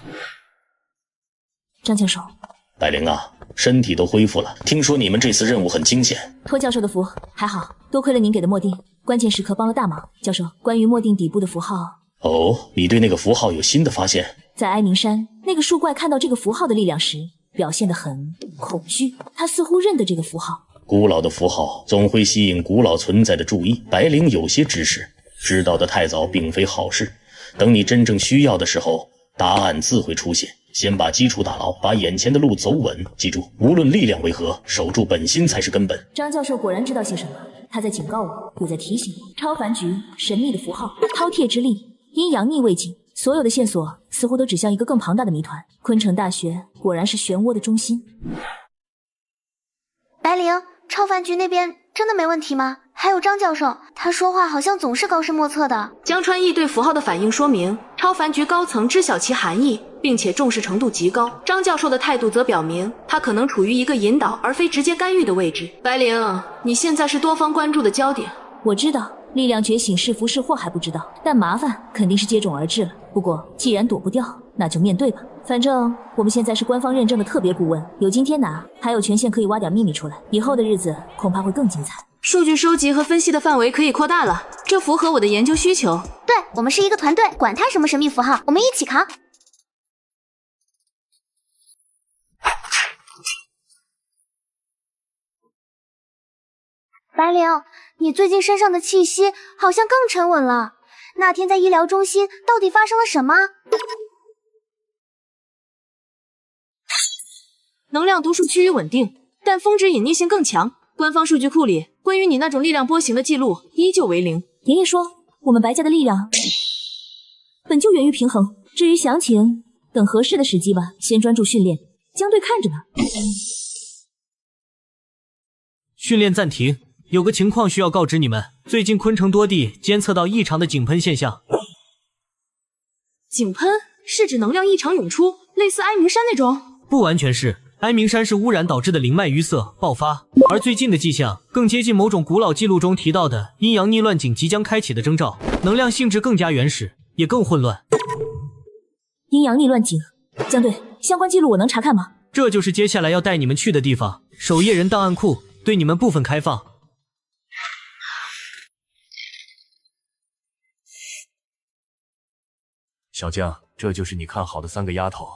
张教授，白灵啊，身体都恢复了，听说你们这次任务很惊险。托教授的福，还好，多亏了您给的墨定，关键时刻帮了大忙。教授，关于墨定底部的符号。哦，你对那个符号有新的发现？在哀鸣山，那个树怪看到这个符号的力量时，表现得很恐惧，他似乎认得这个符号。古老的符号总会吸引古老存在的注意，白灵有些知识，知道的太早并非好事。等你真正需要的时候，答案自会出现。先把基础打牢，把眼前的路走稳。记住，无论力量为何，守住本心才是根本。张教授果然知道些什么，他在警告我，又在提醒我。超凡局神秘的符号，饕餮之力，阴阳逆位境，所有的线索似乎都指向一个更庞大的谜团。昆城大学果然是漩涡的中心。白灵，超凡局那边真的没问题吗？还有张教授，他说话好像总是高深莫测的。江川义对符号的反应说明，超凡局高层知晓其含义，并且重视程度极高。张教授的态度则表明，他可能处于一个引导而非直接干预的位置。白灵，你现在是多方关注的焦点。我知道力量觉醒是福是祸还不知道，但麻烦肯定是接踵而至了。不过既然躲不掉，那就面对吧。反正我们现在是官方认证的特别顾问，有今天拿，还有权限可以挖点秘密出来，以后的日子恐怕会更精彩。数据收集和分析的范围可以扩大了，这符合我的研究需求。对，我们是一个团队，管他什么神秘符号，我们一起扛。白灵，你最近身上的气息好像更沉稳了。那天在医疗中心到底发生了什么？能量读数趋于稳定，但峰值隐匿性更强。官方数据库里关于你那种力量波形的记录依旧为零。爷爷说，我们白家的力量本就源于平衡，至于详情，等合适的时机吧。先专注训练，江队看着呢。训练暂停，有个情况需要告知你们，最近昆城多地监测到异常的井喷现象。井喷是指能量异常涌出，类似哀鸣山那种？不完全是。哀鸣山是污染导致的灵脉淤塞爆发，而最近的迹象更接近某种古老记录中提到的阴阳逆乱井即将开启的征兆，能量性质更加原始，也更混乱。阴阳逆乱井，江队，相关记录我能查看吗？这就是接下来要带你们去的地方，守夜人档案库对你们部分开放。小江，这就是你看好的3个丫头，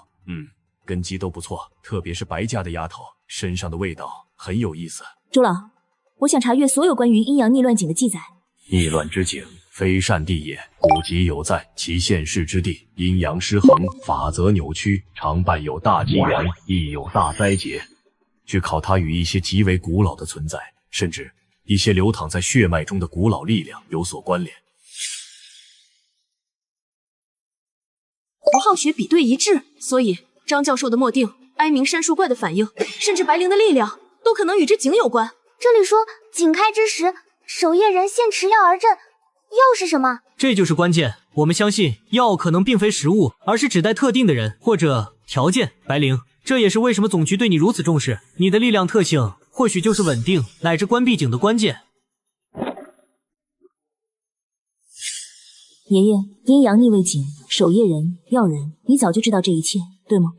根基都不错，特别是白家的丫头，身上的味道很有意思。周老，我想查阅所有关于阴阳逆乱井的记载。逆乱之井，非善地也，古籍有载，其现世之地，阴阳失衡，法则扭曲，常伴有大纪元，亦有大灾劫。据考，它与一些极为古老的存在，甚至一些流淌在血脉中的古老力量有所关联。符号学比对一致，所以张教授的墨定、哀鸣山树怪的反应，甚至白灵的力量，都可能与这井有关。这里说井开之时，守夜人现持药而阵，药是什么？这就是关键。我们相信药可能并非实物，而是指代特定的人或者条件。白灵，这也是为什么总局对你如此重视。你的力量特性或许就是稳定乃至关闭井的关键。爷爷，阴阳逆位井、守夜人、药人，你早就知道这一切，对吗？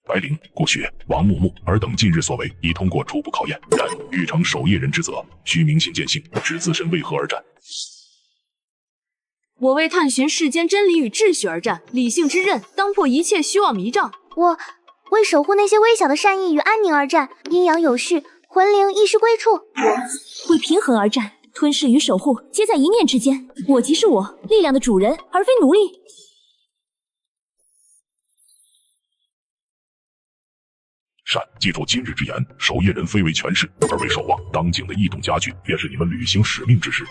白灵、郭雪、王木木尔等近日所为已通过初步考验，然欲承守夜人之责，需明信见性，指自身为何而战。我为探寻世间真理与秩序而战，理性之刃，当破一切虚妄迷障。我为守护那些微小的善意与安宁而战，阴阳有序，魂灵亦是归处。我为平衡而战，吞噬与守护皆在一念之间。我即是我，力量的主人，而非奴隶。善，记住今日之言，守夜人非为权势，而为守望当井的异动家具，便是你们履行使命之时。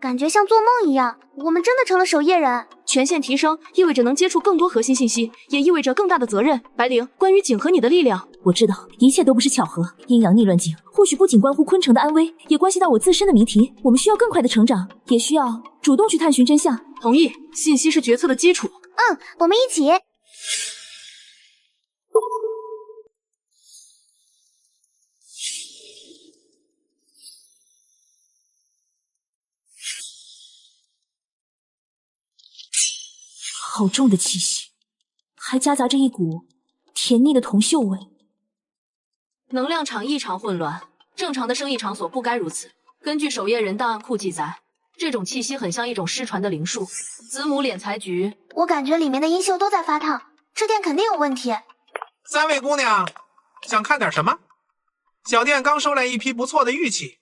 感觉像做梦一样，我们真的成了守夜人。权限提升意味着能接触更多核心信息，也意味着更大的责任。白灵，关于井和你的力量，我知道一切都不是巧合。阴阳逆乱境或许不仅关乎昆城的安危，也关系到我自身的谜题。我们需要更快的成长，也需要主动去探寻真相。同意，信息是决策的基础。我们一起。好重的气息，还夹杂着一股甜腻的铜锈味。能量场异常混乱，正常的生意场所不该如此。根据守夜人档案库记载，这种气息很像一种失传的灵术。子母敛财局，我感觉里面的阴锈都在发烫，这店肯定有问题。三位姑娘，想看点什么？小店刚收来一批不错的玉器。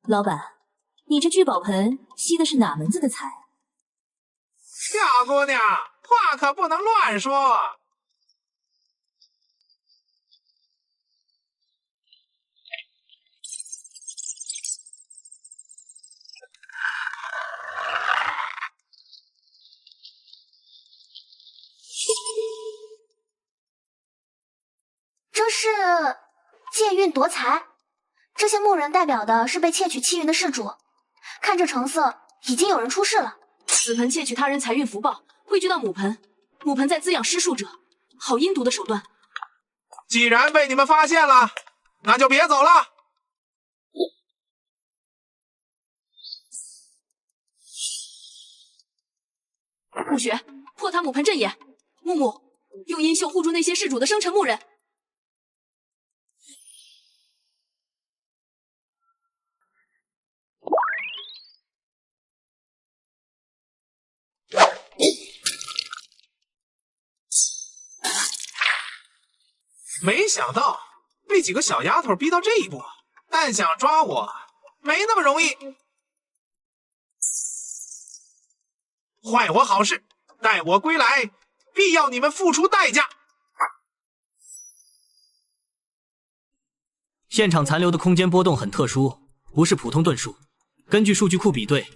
老板，你这聚宝盆吸的是哪门子的财？小姑娘，话可不能乱说。这是借运夺财。这些木人代表的是被窃取气运的事主，看这成色，已经有人出事了。此盆窃取他人财运福报，汇聚到母盆，母盆在滋养施术者，好阴毒的手段。既然被你们发现了，那就别走了。暮雪，破他母盆阵眼。木木，用阴秀护住那些事主的生辰木人。没想到被几个小丫头逼到这一步，但想抓我没那么容易。坏我好事，待我归来，必要你们付出代价。现场残留的空间波动很特殊，不是普通遁术。根据数据库比对，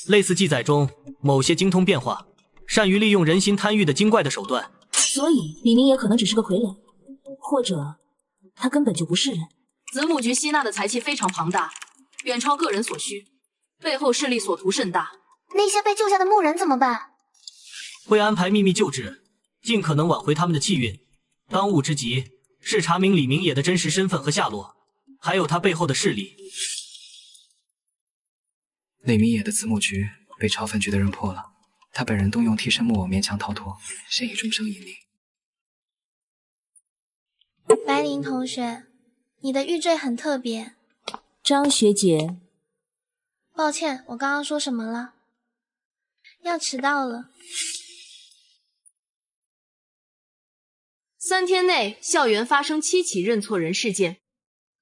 类似记载中某些精通变化、善于利用人心贪欲的精怪的手段。所以李明也可能只是个傀儡，或者他根本就不是人。子母局吸纳的财气非常庞大，远超个人所需，背后势力所图甚大。那些被救下的木人怎么办？会安排秘密救治，尽可能挽回他们的气运。当务之急是查明李明野的真实身份和下落，还有他背后的势力。李明野的子母局被超凡局的人破了，他本人动用替身木偶勉强逃脱，现已终生隐匿。白灵同学，你的玉坠很特别。张学姐，抱歉，我刚刚说什么了？要迟到了。3天内，校园发生7起认错人事件，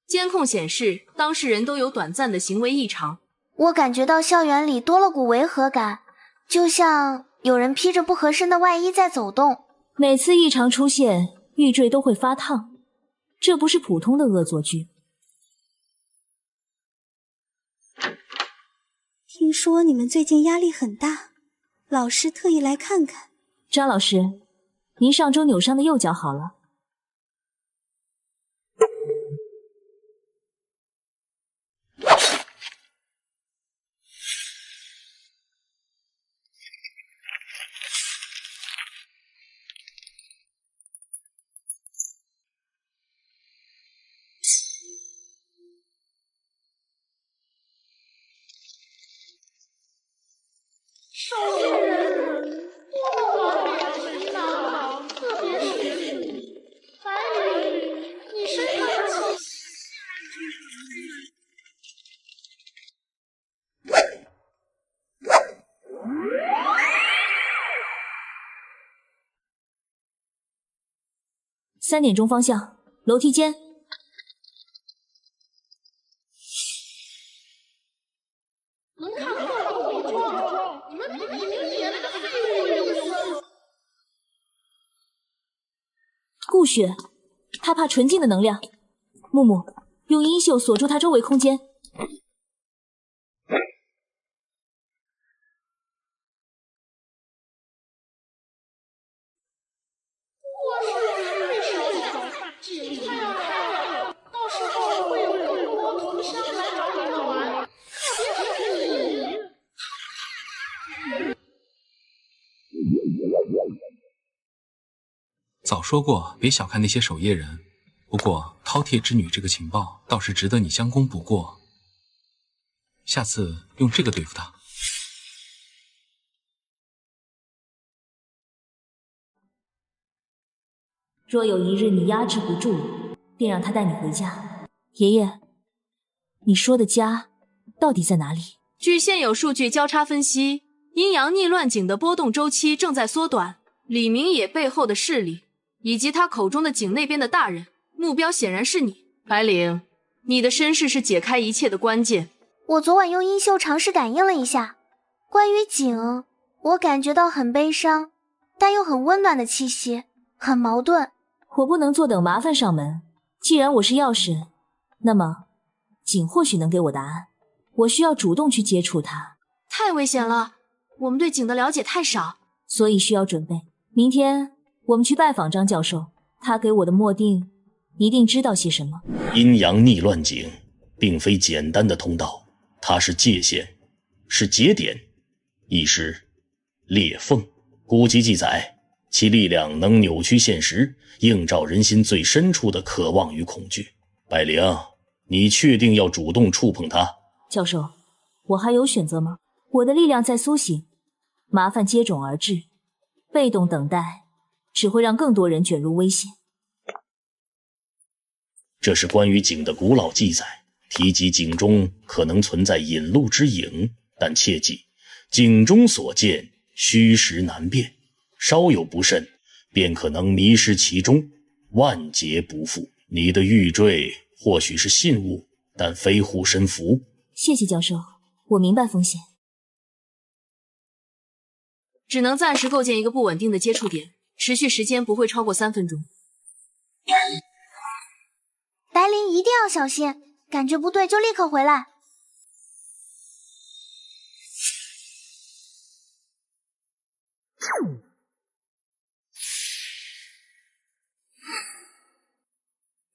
监控显示当事人都有短暂的行为异常。我感觉到校园里多了股违和感，就像有人披着不合身的外衣在走动。每次异常出现，玉坠都会发烫，这不是普通的恶作剧。听说你们最近压力很大，老师特意来看看。张老师，您上周扭伤的右脚好了？守夜人，特别是你，白灵，你身上的气息。3点钟方向，楼梯间。顾雪，他怕纯净的能量。木木，用阴袖锁住他周围空间。到时候会有更多同乡来找你们玩，特别是你。早说过，别小看那些守夜人。不过，饕餮之女这个情报倒是值得你将功补过。下次用这个对付她。若有一日你压制不住，便让他带你回家。爷爷，你说的家到底在哪里？据现有数据交叉分析，阴阳逆乱井的波动周期正在缩短。李明野背后的势力，以及他口中的井那边的大人，目标显然是你。白灵，你的身世是解开一切的关键。我昨晚用阴袖尝试感应了一下，关于井，我感觉到很悲伤，但又很温暖的气息，很矛盾。我不能坐等麻烦上门，既然我是钥匙，那么井或许能给我答案。我需要主动去接触它。太危险了，我们对井的了解太少，所以需要准备。明天我们去拜访张教授，他给我的墨定一定知道些什么。阴阳逆乱井并非简单的通道，它是界限，是节点，亦是裂缝。古籍记载，其力量能扭曲现实，映照人心最深处的渴望与恐惧。百灵，你确定要主动触碰它？教授，我还有选择吗？我的力量在苏醒，麻烦接踵而至，被动等待只会让更多人卷入危险。这是关于井的古老记载，提及井中可能存在引路之影，但切记，井中所见虚实难辨，稍有不慎，便可能迷失其中，万劫不复。你的玉坠或许是信物，但非护身符。谢谢教授，我明白风险。只能暂时构建一个不稳定的接触点，持续时间不会超过3分钟。白灵一定要小心，感觉不对就立刻回来。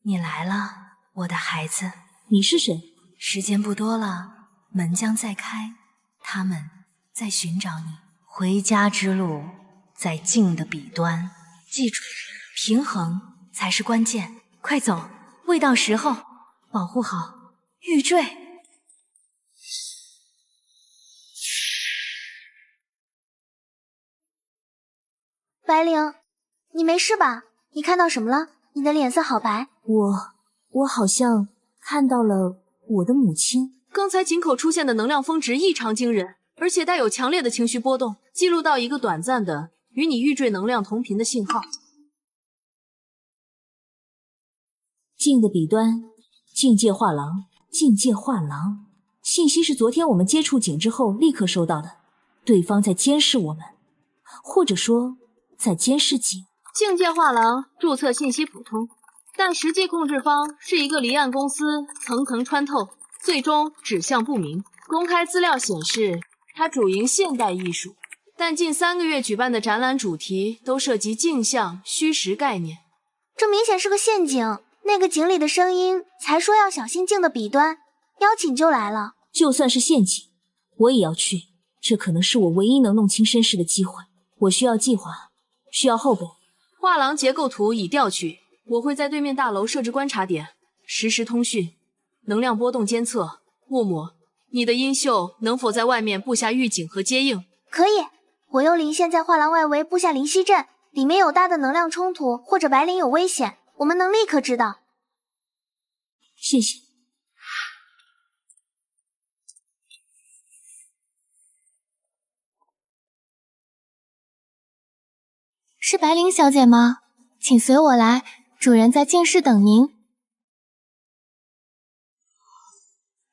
你来了，我的孩子。你是谁？时间不多了，门将再开，他们在寻找你。回家之路在镜的彼端，记住，平衡才是关键。快走，未到时候，保护好玉坠。白灵，你没事吧？你看到什么了？你的脸色好白。我好像看到了我的母亲。刚才井口出现的能量峰值异常惊人，而且带有强烈的情绪波动，记录到一个短暂的与你玉坠能量同频的信号。镜的彼端，境界画廊，境界画廊。信息是昨天我们接触井之后立刻收到的，对方在监视我们，或者说在监视井。境界画廊注册信息普通，但实际控制方是一个离岸公司，层层穿透，最终指向不明。公开资料显示，它主营现代艺术，但近3个月举办的展览主题都涉及镜像、虚实概念。这明显是个陷阱。那个井里的声音才说要小心镜的彼端，邀请就来了。就算是陷阱，我也要去。这可能是我唯一能弄清身世的机会。我需要计划，需要后备。画廊结构图已调取，我会在对面大楼设置观察点，实时通讯，能量波动监测。木木，你的阴袖能否在外面布下预警和接应？可以，我用灵线在画廊外围布下灵犀阵，里面有大的能量冲突或者白灵有危险，我们能立刻知道。谢谢。是白灵小姐吗？请随我来，主人在静室等您。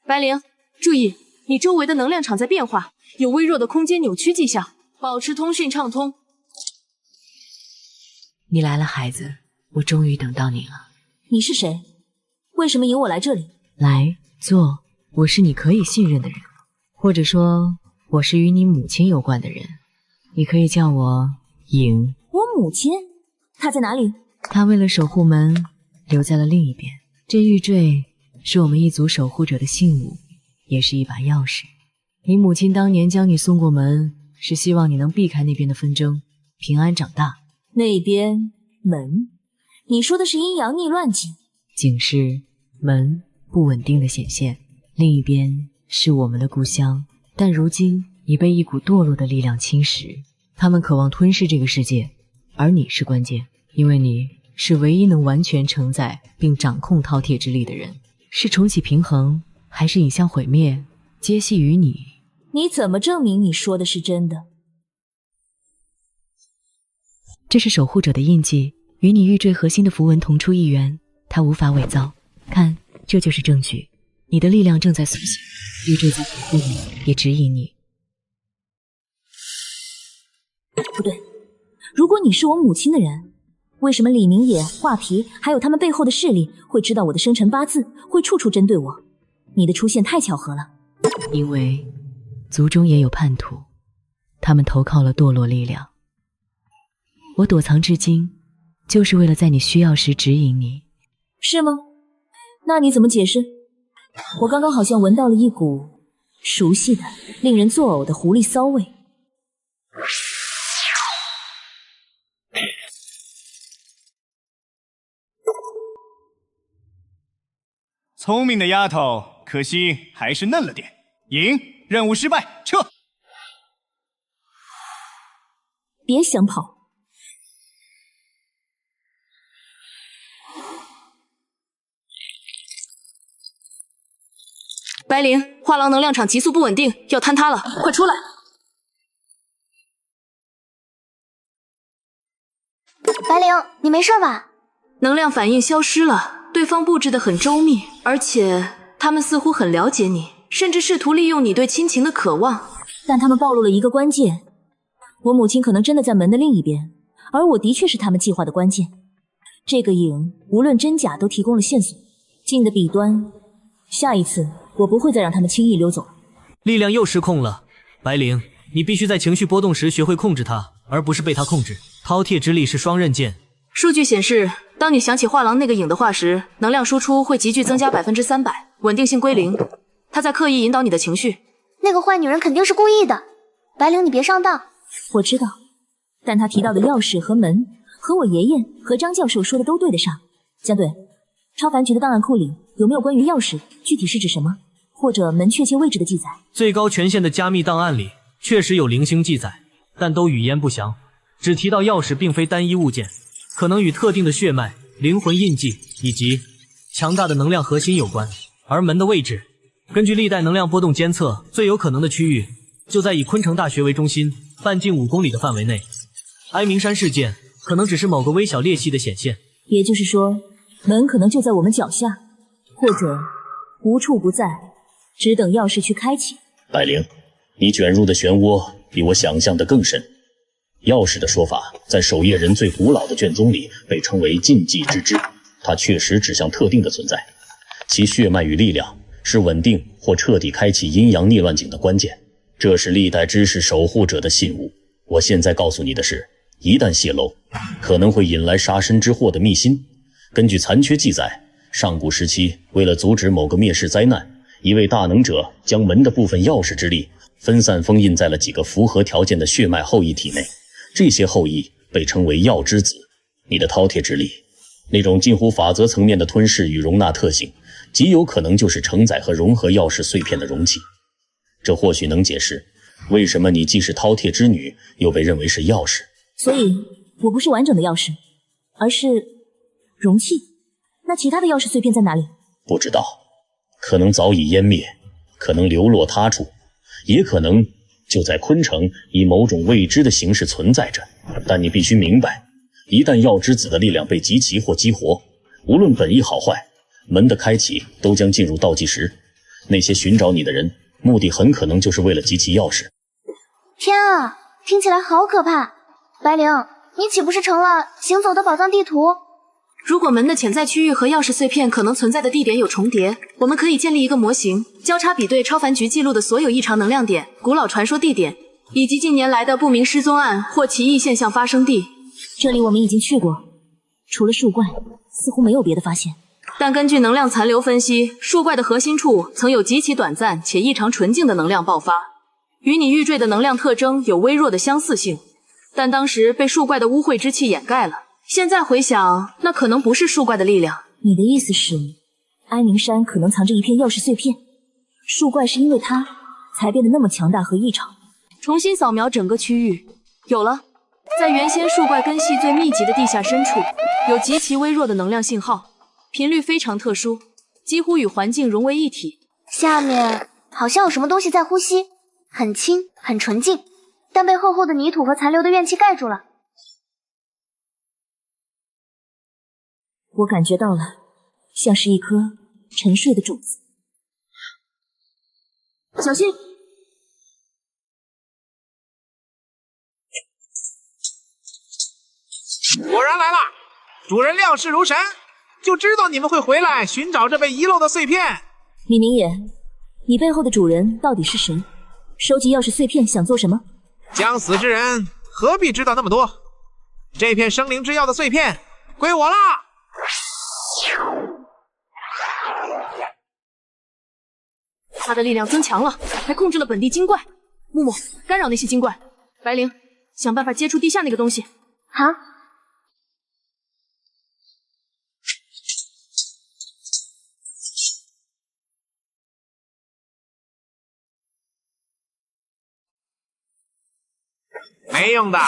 白灵，注意，你周围的能量场在变化，有微弱的空间扭曲迹象，保持通讯畅通。你来了，孩子，我终于等到你了。你是谁？为什么引我来这里？来，坐。我是你可以信任的人，或者说，我是与你母亲有关的人。你可以叫我影。我母亲？她在哪里？她为了守护门，留在了另一边。这玉坠是我们一族守护者的信物，也是一把钥匙。你母亲当年将你送过门，是希望你能避开那边的纷争，平安长大。那边门？你说的是阴阳逆乱境？景是门不稳定的显现，另一边是我们的故乡，但如今已被一股堕落的力量侵蚀。他们渴望吞噬这个世界，而你是关键，因为你是唯一能完全承载并掌控饕餮之力的人。是重启平衡，还是引向毁灭，皆系于你。你怎么证明你说的是真的？这是守护者的印记，与你玉坠核心的符文同出一源，它无法伪造。看，这就是证据。你的力量正在苏醒，玉坠在保护你，也指引你。不对，如果你是我母亲的人，为什么李明野、画皮还有他们背后的势力会知道我的生辰八字，会处处针对我？你的出现太巧合了。因为族中也有叛徒，他们投靠了堕落力量。我躲藏至今，就是为了在你需要时指引你。是吗？那你怎么解释？我刚刚好像闻到了一股熟悉的、令人作呕的狐狸骚味。聪明的丫头，可惜还是嫩了点。赢，任务失败，撤。别想跑。白灵，画廊能量场急速不稳定，要坍塌了，快出来！白灵，你没事吧？能量反应消失了，对方布置得很周密，而且他们似乎很了解你，甚至试图利用你对亲情的渴望。但他们暴露了一个关键，我母亲可能真的在门的另一边，而我的确是他们计划的关键。这个影无论真假都提供了线索，镜的彼端，下一次我不会再让他们轻易溜走。力量又失控了，白灵，你必须在情绪波动时学会控制它，而不是被它控制。饕餮之力是双刃剑。数据显示，当你想起画廊那个影的话时，能量输出会急剧增加300%，稳定性归零。他在刻意引导你的情绪。那个坏女人肯定是故意的。白灵，你别上当。我知道，但他提到的钥匙和门，和我爷爷和张教授说的都对得上。江队，超凡局的档案库里有没有关于钥匙具体是指什么，或者门确切位置的记载？最高权限的加密档案里确实有零星记载，但都语焉不详，只提到钥匙并非单一物件，可能与特定的血脉、灵魂印记以及强大的能量核心有关。而门的位置，根据历代能量波动监测，最有可能的区域就在以昆城大学为中心半径5公里的范围内。哀鸣山事件可能只是某个微小裂隙的显现，也就是说，门可能就在我们脚下，或者无处不在，只等钥匙去开启。百灵，你卷入的漩涡比我想象的更深。钥匙的说法，在守夜人最古老的卷宗里被称为禁忌之枝，它确实指向特定的存在，其血脉与力量是稳定或彻底开启阴阳逆乱境的关键。这是历代知识守护者的信物。我现在告诉你的是，一旦泄露，可能会引来杀身之祸的密信。根据残缺记载，上古时期为了阻止某个灭世灾难，一位大能者将门的部分钥匙之力分散封印在了几个符合条件的血脉后裔体内，这些后裔被称为药之子。你的饕餮之力，那种近乎法则层面的吞噬与容纳特性，极有可能就是承载和融合钥匙碎片的容器。这或许能解释为什么你既是饕餮之女，又被认为是钥匙。所以我不是完整的钥匙，而是容器。那其他的钥匙碎片在哪里？不知道，可能早已湮灭，可能流落他处，也可能就在昆城以某种未知的形式存在着。但你必须明白，一旦药之子的力量被集齐或激活，无论本意好坏，门的开启都将进入倒计时。那些寻找你的人，目的很可能就是为了集齐钥匙。天啊，听起来好可怕！白灵，你岂不是成了行走的宝藏地图？如果门的潜在区域和钥匙碎片可能存在的地点有重叠，我们可以建立一个模型，交叉比对超凡局记录的所有异常能量点、古老传说地点，以及近年来的不明失踪案或奇异现象发生地。这里我们已经去过，除了树怪，似乎没有别的发现。但根据能量残留分析，树怪的核心处曾有极其短暂且异常纯净的能量爆发，与你玉坠的能量特征有微弱的相似性，但当时被树怪的污秽之气掩盖了。现在回想，那可能不是树怪的力量。你的意思是，哀鸣山可能藏着一片钥匙碎片，树怪是因为它才变得那么强大和异常。重新扫描整个区域，有了，在原先树怪根系最密集的地下深处，有极其微弱的能量信号，频率非常特殊，几乎与环境融为一体。下面好像有什么东西在呼吸，很轻，很纯净，但被厚厚的泥土和残留的怨气盖住了。我感觉到了，像是一颗沉睡的种子。小心！果然来了，主人料事如神，就知道你们会回来寻找这被遗漏的碎片。李明野，你背后的主人到底是谁？收集钥匙碎片想做什么？将死之人何必知道那么多？这片生灵之药的碎片归我啦！他的力量增强了，还控制了本地精怪。木木，干扰那些精怪。白灵，想办法接触地下那个东西。好。没用的，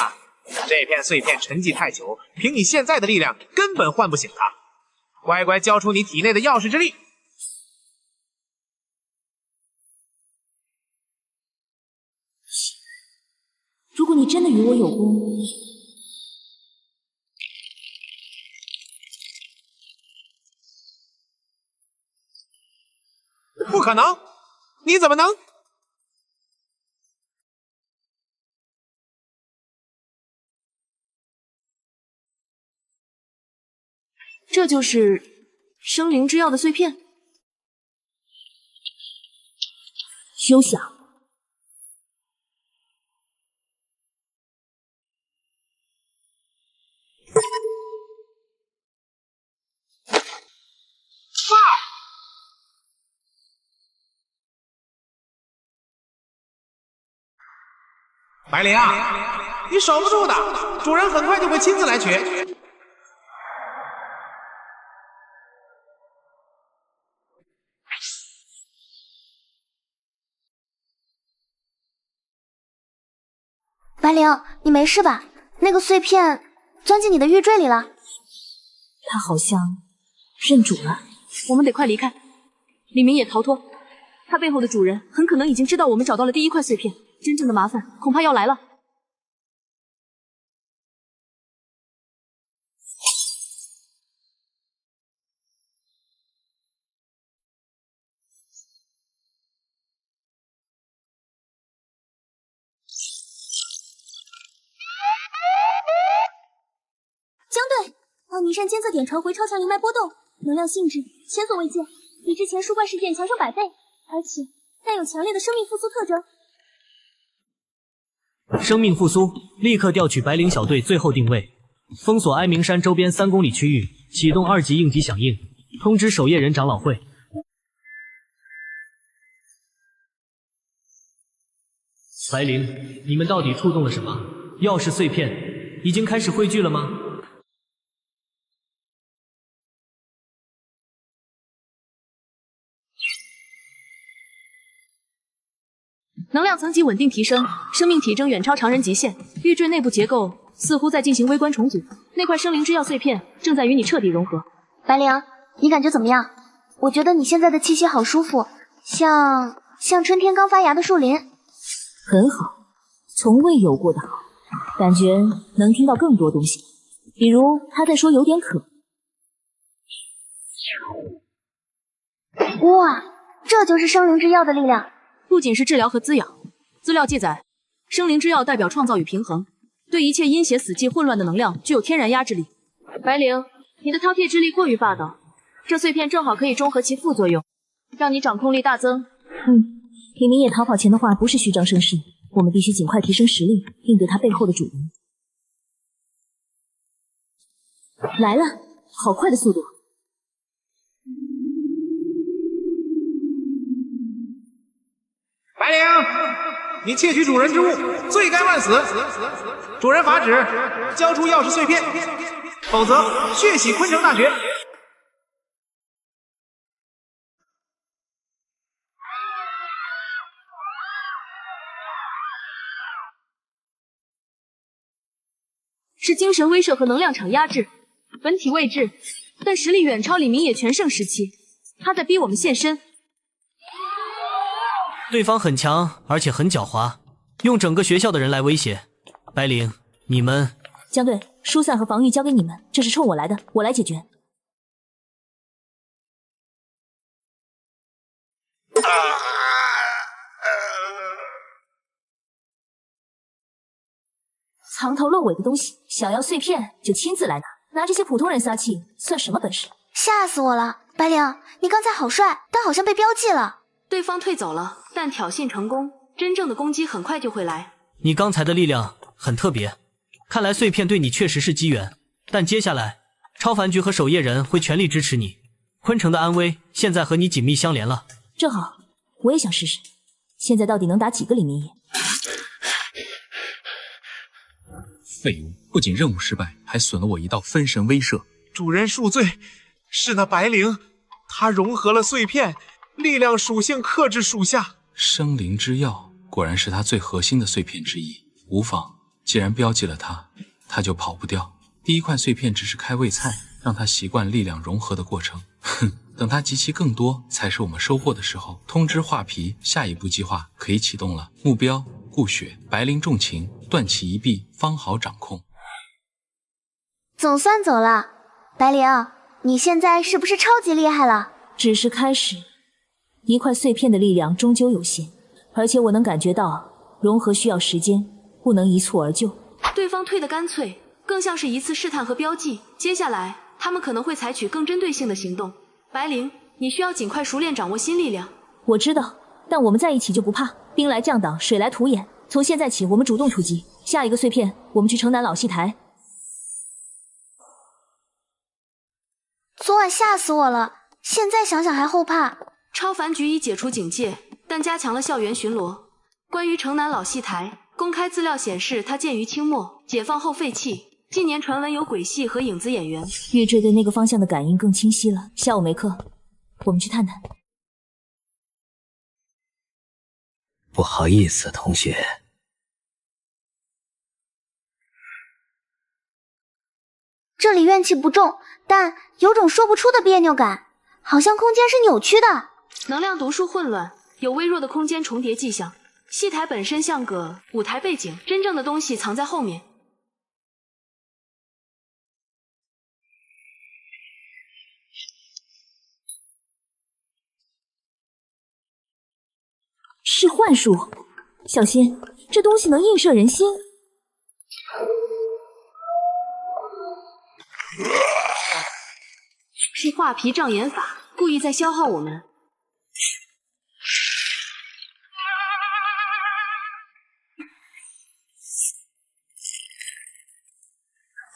这片碎片沉寂太久，凭你现在的力量根本唤不醒它。乖乖交出你体内的钥匙之力。如果你真的与我有功，不可能！你怎么能？这就是生灵之药的碎片。休想！白灵啊，你守不住的，主人很快就会亲自来取。白灵，你没事吧？那个碎片钻进你的玉坠里了。他好像认主了。我们得快离开。李明也逃脱，他背后的主人很可能已经知道我们找到了第一块碎片，真正的麻烦恐怕要来了。江队，奥尼山监测点传回超强灵脉波动，能量性质前所未见，比之前树怪事件强上100倍，而且带有强烈的生命复苏特征。生命复苏，立刻调取白灵小队最后定位，封锁哀鸣山周边3公里区域，启动2级应急响应，通知守夜人长老会。白灵，你们到底触动了什么？钥匙碎片已经开始汇聚了吗？能量层级稳定提升，生命体征远超常人极限。玉坠内部结构似乎在进行微观重组，那块生灵之药碎片正在与你彻底融合。白灵，你感觉怎么样？我觉得你现在的气息好舒服，像春天刚发芽的树林。很好，从未有过的好，感觉能听到更多东西。比如他在说有点渴。哇，这就是生灵之药的力量。不仅是治疗和滋养，资料记载，生灵之药代表创造与平衡，对一切阴邪死寂混乱的能量具有天然压制力。白灵，你的饕餮之力过于霸道，这碎片正好可以中和其副作用，让你掌控力大增。李明野逃跑前的话不是虚张声势，我们必须尽快提升实力，应对他背后的主人。来了，好快的速度！白灵，你窃取主人之物，罪该万死。主人法旨，交出钥匙碎片，否则血洗昆城大学。是精神威慑和能量场压制，本体未至，但实力远超李明野全盛时期。他在逼我们现身。对方很强，而且很狡猾，用整个学校的人来威胁。白灵，你们江队，疏散和防御交给你们，这是冲我来的，我来解决。藏头露尾的东西，想要碎片就亲自来拿这些普通人撒气算什么本事？吓死我了！白灵，你刚才好帅，但好像被标记了。对方退走了，但挑衅成功，真正的攻击很快就会来。你刚才的力量很特别，看来碎片对你确实是机缘，但接下来超凡局和守夜人会全力支持你，昆城的安危现在和你紧密相连了。正好，我也想试试，现在到底能打几个李明野？废物，不仅任务失败，还损了我一道分神威慑。主人恕罪，是那白灵，它融合了碎片，力量属性克制属下。生灵之药果然是它最核心的碎片之一，无妨，既然标记了它，它就跑不掉。第一块碎片只是开胃菜，让它习惯力量融合的过程。哼，等它集齐更多，才是我们收获的时候。通知画皮，下一步计划可以启动了。目标：顾雪、白灵重情，断其一臂，方好掌控。总算走了，白灵，你现在是不是超级厉害了？只是开始，一块碎片的力量终究有限，而且我能感觉到融合需要时间，不能一蹴而就。对方退得干脆，更像是一次试探和标记。接下来，他们可能会采取更针对性的行动。白灵，你需要尽快熟练掌握新力量。我知道，但我们在一起就不怕，兵来将挡，水来土掩。从现在起，我们主动出击。下一个碎片，我们去城南老戏台。昨晚吓死我了，现在想想还后怕。超凡局已解除警戒，但加强了校园巡逻。关于城南老戏台，公开资料显示，它建于清末，解放后废弃。近年传闻有鬼戏和影子演员。玉坠对那个方向的感应更清晰了。下午没课，我们去探探。不好意思，同学。这里怨气不重，但有种说不出的别扭感，好像空间是扭曲的。能量读数混乱，有微弱的空间重叠迹象。戏台本身像个舞台背景，真正的东西藏在后面。是幻术，小心，这东西能映射人心。是画皮障眼法，故意在消耗我们。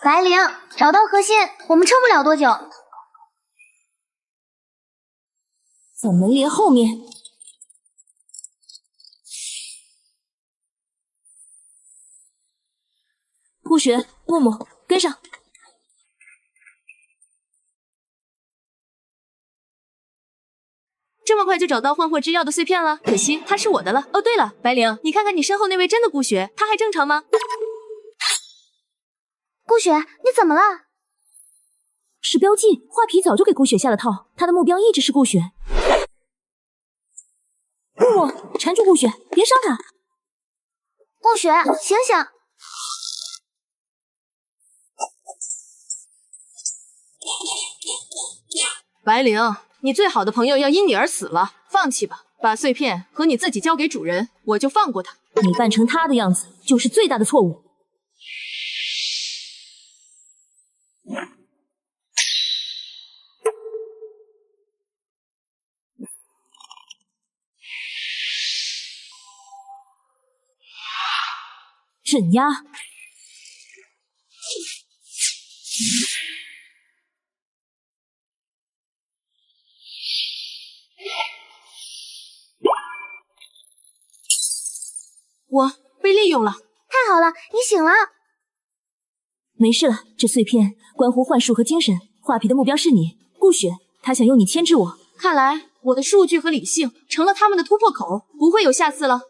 白灵，找到核心，我们撑不了多久。在门帘后面。顾雪、木木，跟上。这么快就找到幻惑之药的碎片了，可惜它是我的了。哦，对了，白灵，你看看你身后那位真的顾雪，她还正常吗？顾雪，你怎么了？是标记，画皮早就给顾雪下了套，他的目标一直是顾雪。木木，缠住顾雪，别伤她。顾雪，醒醒！白灵，你最好的朋友要因你而死了，放弃吧，把碎片和你自己交给主人，我就放过他。你扮成他的样子，就是最大的错误。镇压。我被利用了，太好了，你醒了。没事了，这碎片关乎幻术和精神，画皮的目标是你，顾雪，他想用你牵制我。看来我的数据和理性成了他们的突破口，不会有下次了。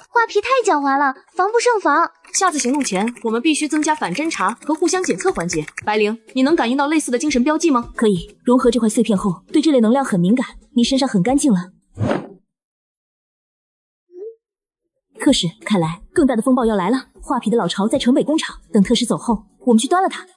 画皮太狡猾了，防不胜防。下次行动前，我们必须增加反侦查和互相检测环节。白灵，你能感应到类似的精神标记吗？可以，融合这块碎片后，对这类能量很敏感。你身上很干净了。特使，看来更大的风暴要来了。画皮的老巢在城北工厂，等特使走后，我们去端了他。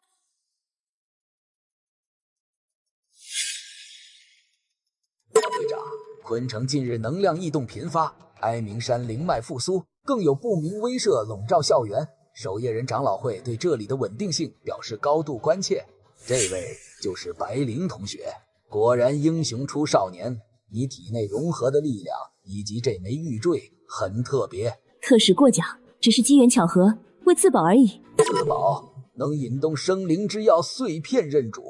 队长，昆城近日能量异动频发，哀鸣山灵脉复苏，更有不明威慑笼罩校园。守夜人长老会对这里的稳定性表示高度关切。这位就是白灵同学，果然英雄出少年。你体内融合的力量以及这枚玉坠很特别。特使过奖，只是机缘巧合，为自保而已。自保能引动生灵之药碎片认主，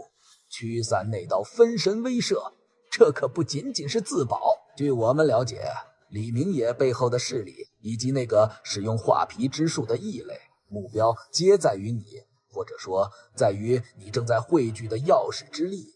驱散那道分神威慑，这可不仅仅是自保。据我们了解，李明野背后的势力以及那个使用画皮之术的异类，目标皆在于你，或者说在于你正在汇聚的钥匙之力。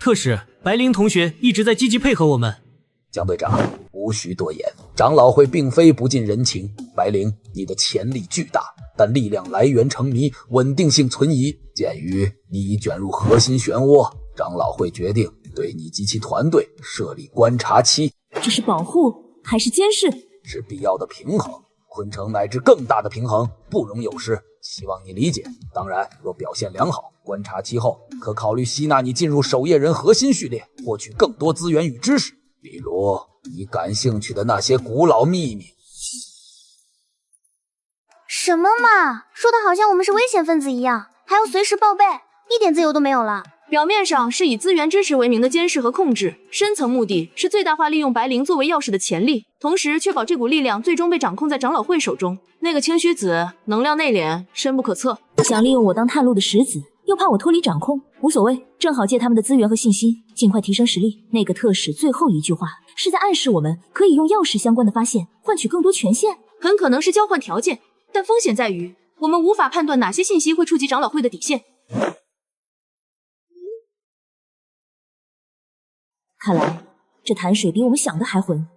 特使，白灵同学一直在积极配合我们。江队长，无需多言，长老会并非不近人情。白灵，你的潜力巨大，但力量来源成谜，稳定性存疑。鉴于你已卷入核心漩涡，长老会决定对你及其团队设立观察期。这是保护还是监视？是必要的平衡，昆城乃至更大的平衡不容有失，希望你理解。当然，若表现良好，观察期后可考虑吸纳你进入守夜人核心序列，获取更多资源与知识，比如你感兴趣的那些古老秘密。什么嘛，说的好像我们是危险分子一样，还要随时报备，一点自由都没有了。表面上是以资源支持为名的监视和控制，深层目的是最大化利用白灵作为钥匙的潜力，同时确保这股力量最终被掌控在长老会手中。那个清虚子能量内敛，深不可测，想利用我当探路的石子，又怕我脱离掌控，无所谓，正好借他们的资源和信息，尽快提升实力。那个特使最后一句话是在暗示我们可以用钥匙相关的发现换取更多权限，很可能是交换条件，但风险在于我们无法判断哪些信息会触及长老会的底线。看来这潭水比我们想的还浑。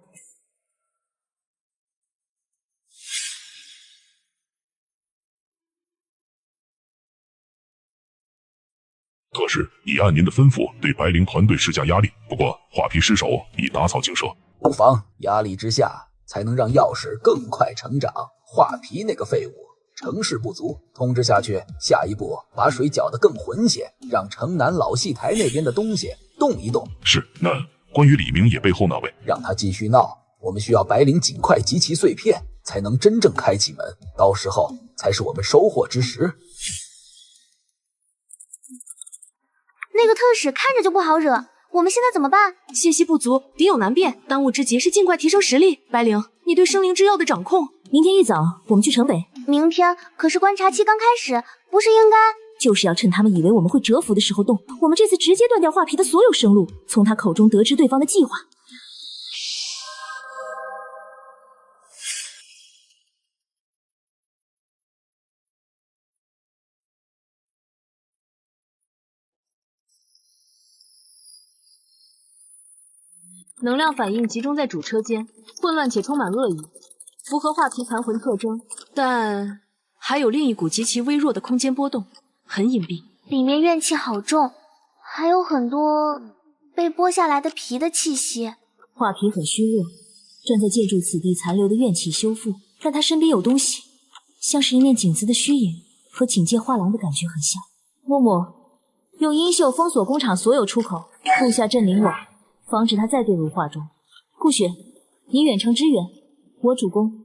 特使已按您的吩咐对白灵团队施加压力，不过画皮失守已打草惊蛇。不妨，压力之下才能让钥匙更快成长。画皮那个废物成事不足，通知下去，下一步把水搅得更浑些，让城南老戏台那边的东西动一动。是，那关于李明野背后那位，让他继续闹，我们需要白灵尽快集齐碎片，才能真正开启门，到时候才是我们收获之时。那个特使看着就不好惹，我们现在怎么办？信息不足，敌友难辨，当务之急是尽快提升实力。白灵，你对生灵之药的掌控，明天一早我们去城北。明天可是观察期刚开始，不是应该？就是要趁他们以为我们会蛰伏的时候动。我们这次直接断掉画皮的所有生路，从他口中得知对方的计划。能量反应集中在主车间，混乱且充满恶意，符合画皮残魂特征，但还有另一股极其微弱的空间波动，很隐蔽。里面怨气好重，还有很多被剥下来的皮的气息。画皮很虚弱，正在借助此地残留的怨气修复，但他身边有东西，像是一面镜子的虚影，和警戒画廊的感觉很像。木木，用阴袖封锁工厂所有出口，布下镇灵网，防止他再遁入画中。顾雪，你远程支援，我主攻。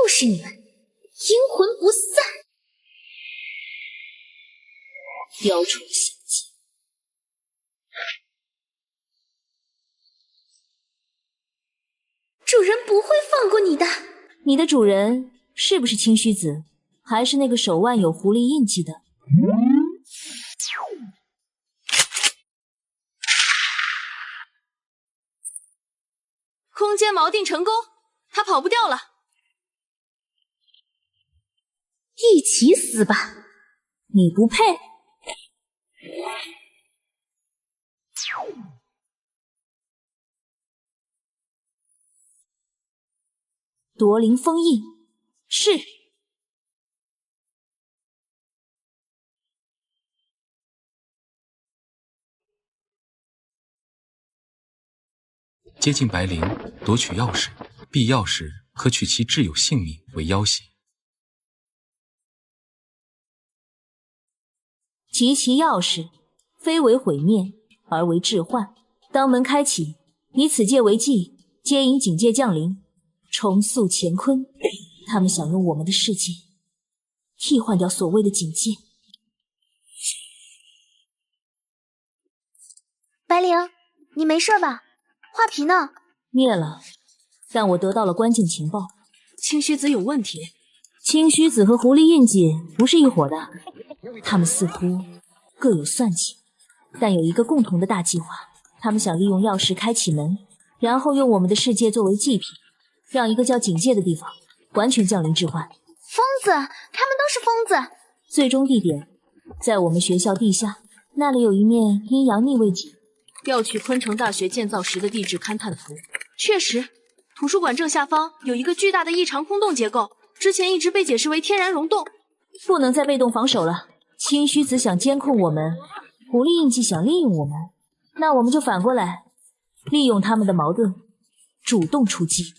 又是你们，阴魂不散，雕虫小技。主人不会放过你的。你的主人是不是清虚子，还是那个手腕有狐狸印记的？空间锚定成功，他跑不掉了。一起死吧！你不配。夺灵封印，是。接近白灵，夺取钥匙，必要时可取其挚友性命为要挟。集其钥匙，非为毁灭，而为置换。当门开启，以此界为记，接引警戒降临，重塑乾坤。他们想用我们的世界替换掉所谓的警戒。白灵，你没事吧？画皮呢？灭了，但我得到了关键情报。清虚子有问题。清虚子和狐狸印记不是一伙的，他们似乎各有算计，但有一个共同的大计划。他们想利用钥匙开启门，然后用我们的世界作为祭品，让一个叫警戒的地方完全降临置换。疯子，他们都是疯子。最终地点在我们学校地下，那里有一面阴阳逆位井。调取昆城大学建造时的地质勘探图，确实，图书馆正下方有一个巨大的异常空洞结构，之前一直被解释为天然溶洞。不能再被动防守了。清虚子想监控我们，狐狸印记想利用我们，那我们就反过来，利用他们的矛盾，主动出击。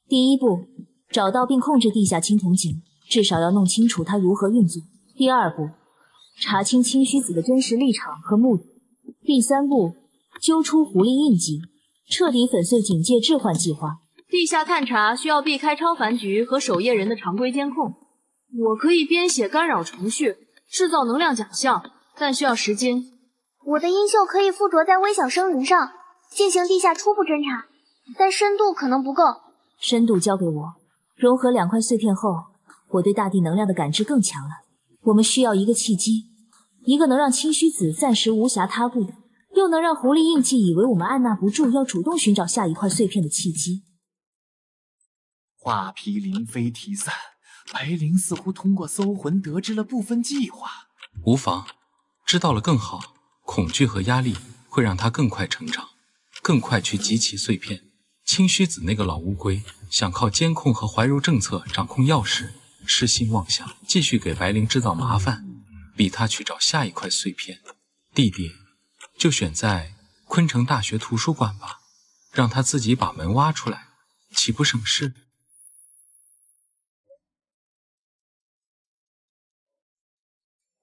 第一步，找到并控制地下青铜井，至少要弄清楚它如何运作。第二步，查清清虚子的真实立场和目的。第三步，揪出狐狸印记，彻底粉碎警戒置换计划。地下探查需要避开超凡局和守夜人的常规监控。我可以编写干扰程序，制造能量奖项，但需要时间。我的阴袖可以附着在微小生灵上，进行地下初步侦查，但深度可能不够。深度交给我，融合2块碎片后，我对大地能量的感知更强了。我们需要一个契机，一个能让清虚子暂时无暇他顾，又能让狐狸印记以为我们按捺不住，要主动寻找下一块碎片的契机。画皮灵飞提散，白灵似乎通过搜魂得知了部分计划。无妨，知道了更好。恐惧和压力会让他更快成长，更快去集齐碎片。清虚子那个老乌龟想靠监控和怀柔政策掌控钥匙，痴心妄想，继续给白灵制造麻烦，逼他去找下一块碎片。地点就选在昆城大学图书馆吧，让他自己把门挖出来，岂不省事？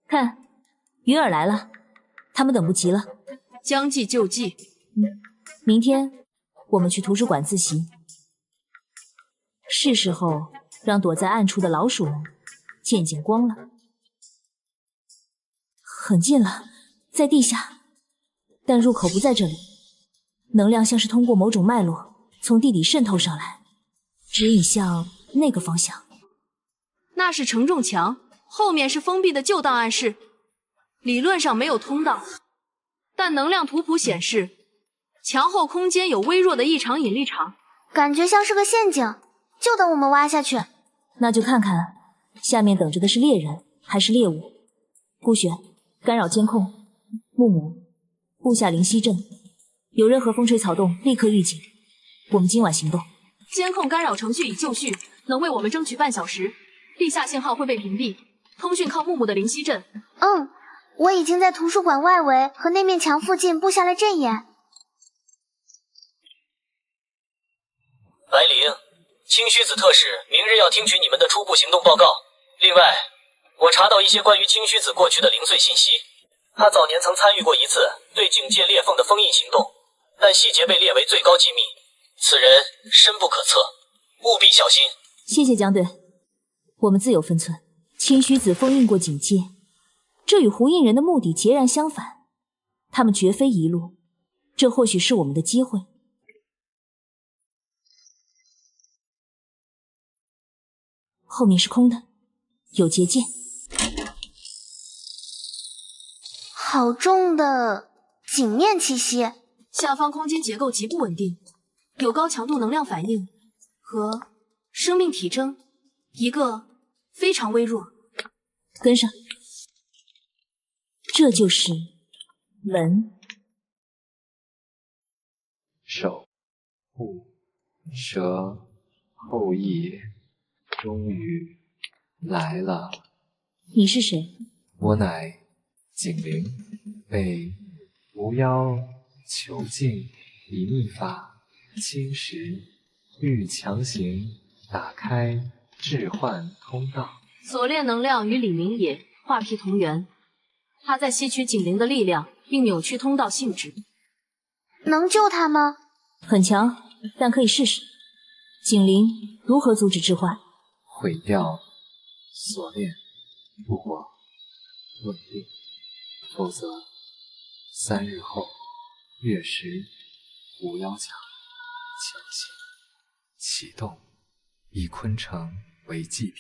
看，云儿来了，他们等不及了。将计就计。明天我们去图书馆自习，是时候让躲在暗处的老鼠们见见光了。很近了，在地下，但入口不在这里。能量像是通过某种脉络从地底渗透上来，指引向那个方向。那是承重墙，后面是封闭的旧档案室，理论上没有通道，但能量图谱显示，墙后空间有微弱的异常引力场，感觉像是个陷阱，就等我们挖下去。那就看看下面等着的是猎人还是猎物。顾雪，干扰监控。木木，布下灵犀阵，有任何风吹草动立刻预警。我们今晚行动。监控干扰程序已就绪，能为我们争取半小时。地下信号会被屏蔽，通讯靠木木的灵犀阵。我已经在图书馆外围和那面墙附近布下了阵眼。白灵，青须子特使明日要听取你们的初步行动报告。另外，我查到一些关于青须子过去的零碎信息。他早年曾参与过一次对警戒裂缝的封印行动，但细节被列为最高机密。此人深不可测，务必小心。谢谢江队，我们自有分寸。青须子封印过警戒，这与胡印人的目的截然相反。他们绝非一路，这或许是我们的机会。后面是空的，有结界。好重的镜面气息，下方空间结构极不稳定，有高强度能量反应和生命体征，一个非常微弱。跟上，这就是门。守护蛇后羿终于来了。你是谁？我乃景灵，被狐妖囚禁，以秘法侵蚀，欲强行打开置换通道。锁链能量与李明野、画皮同源，他在吸取警灵的力量，并扭曲通道性质。能救他吗？很强，但可以试试。警灵如何阻止置换？毁掉锁链，不过稳定，否则3日后月食狐妖墙强行启动，以昆城为祭品。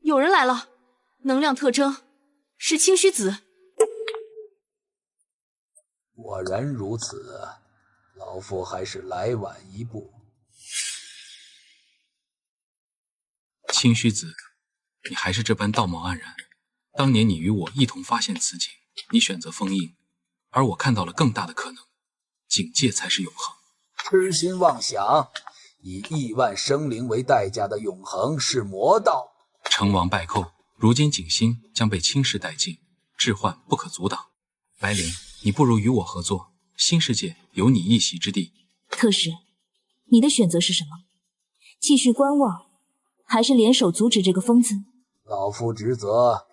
有人来了，能量特征是青须子。果然如此，老夫还是来晚一步。青须子，你还是这般道貌岸然。当年你与我一同发现此景，你选择封印，而我看到了更大的可能，警戒才是永恒。痴心妄想，以亿万生灵为代价的永恒是魔道。成王败寇，如今景星将被侵蚀殆尽，置换不可阻挡。白灵，你不如与我合作，新世界有你一席之地。特使，你的选择是什么？继续观望，还是联手阻止这个疯子？老夫职责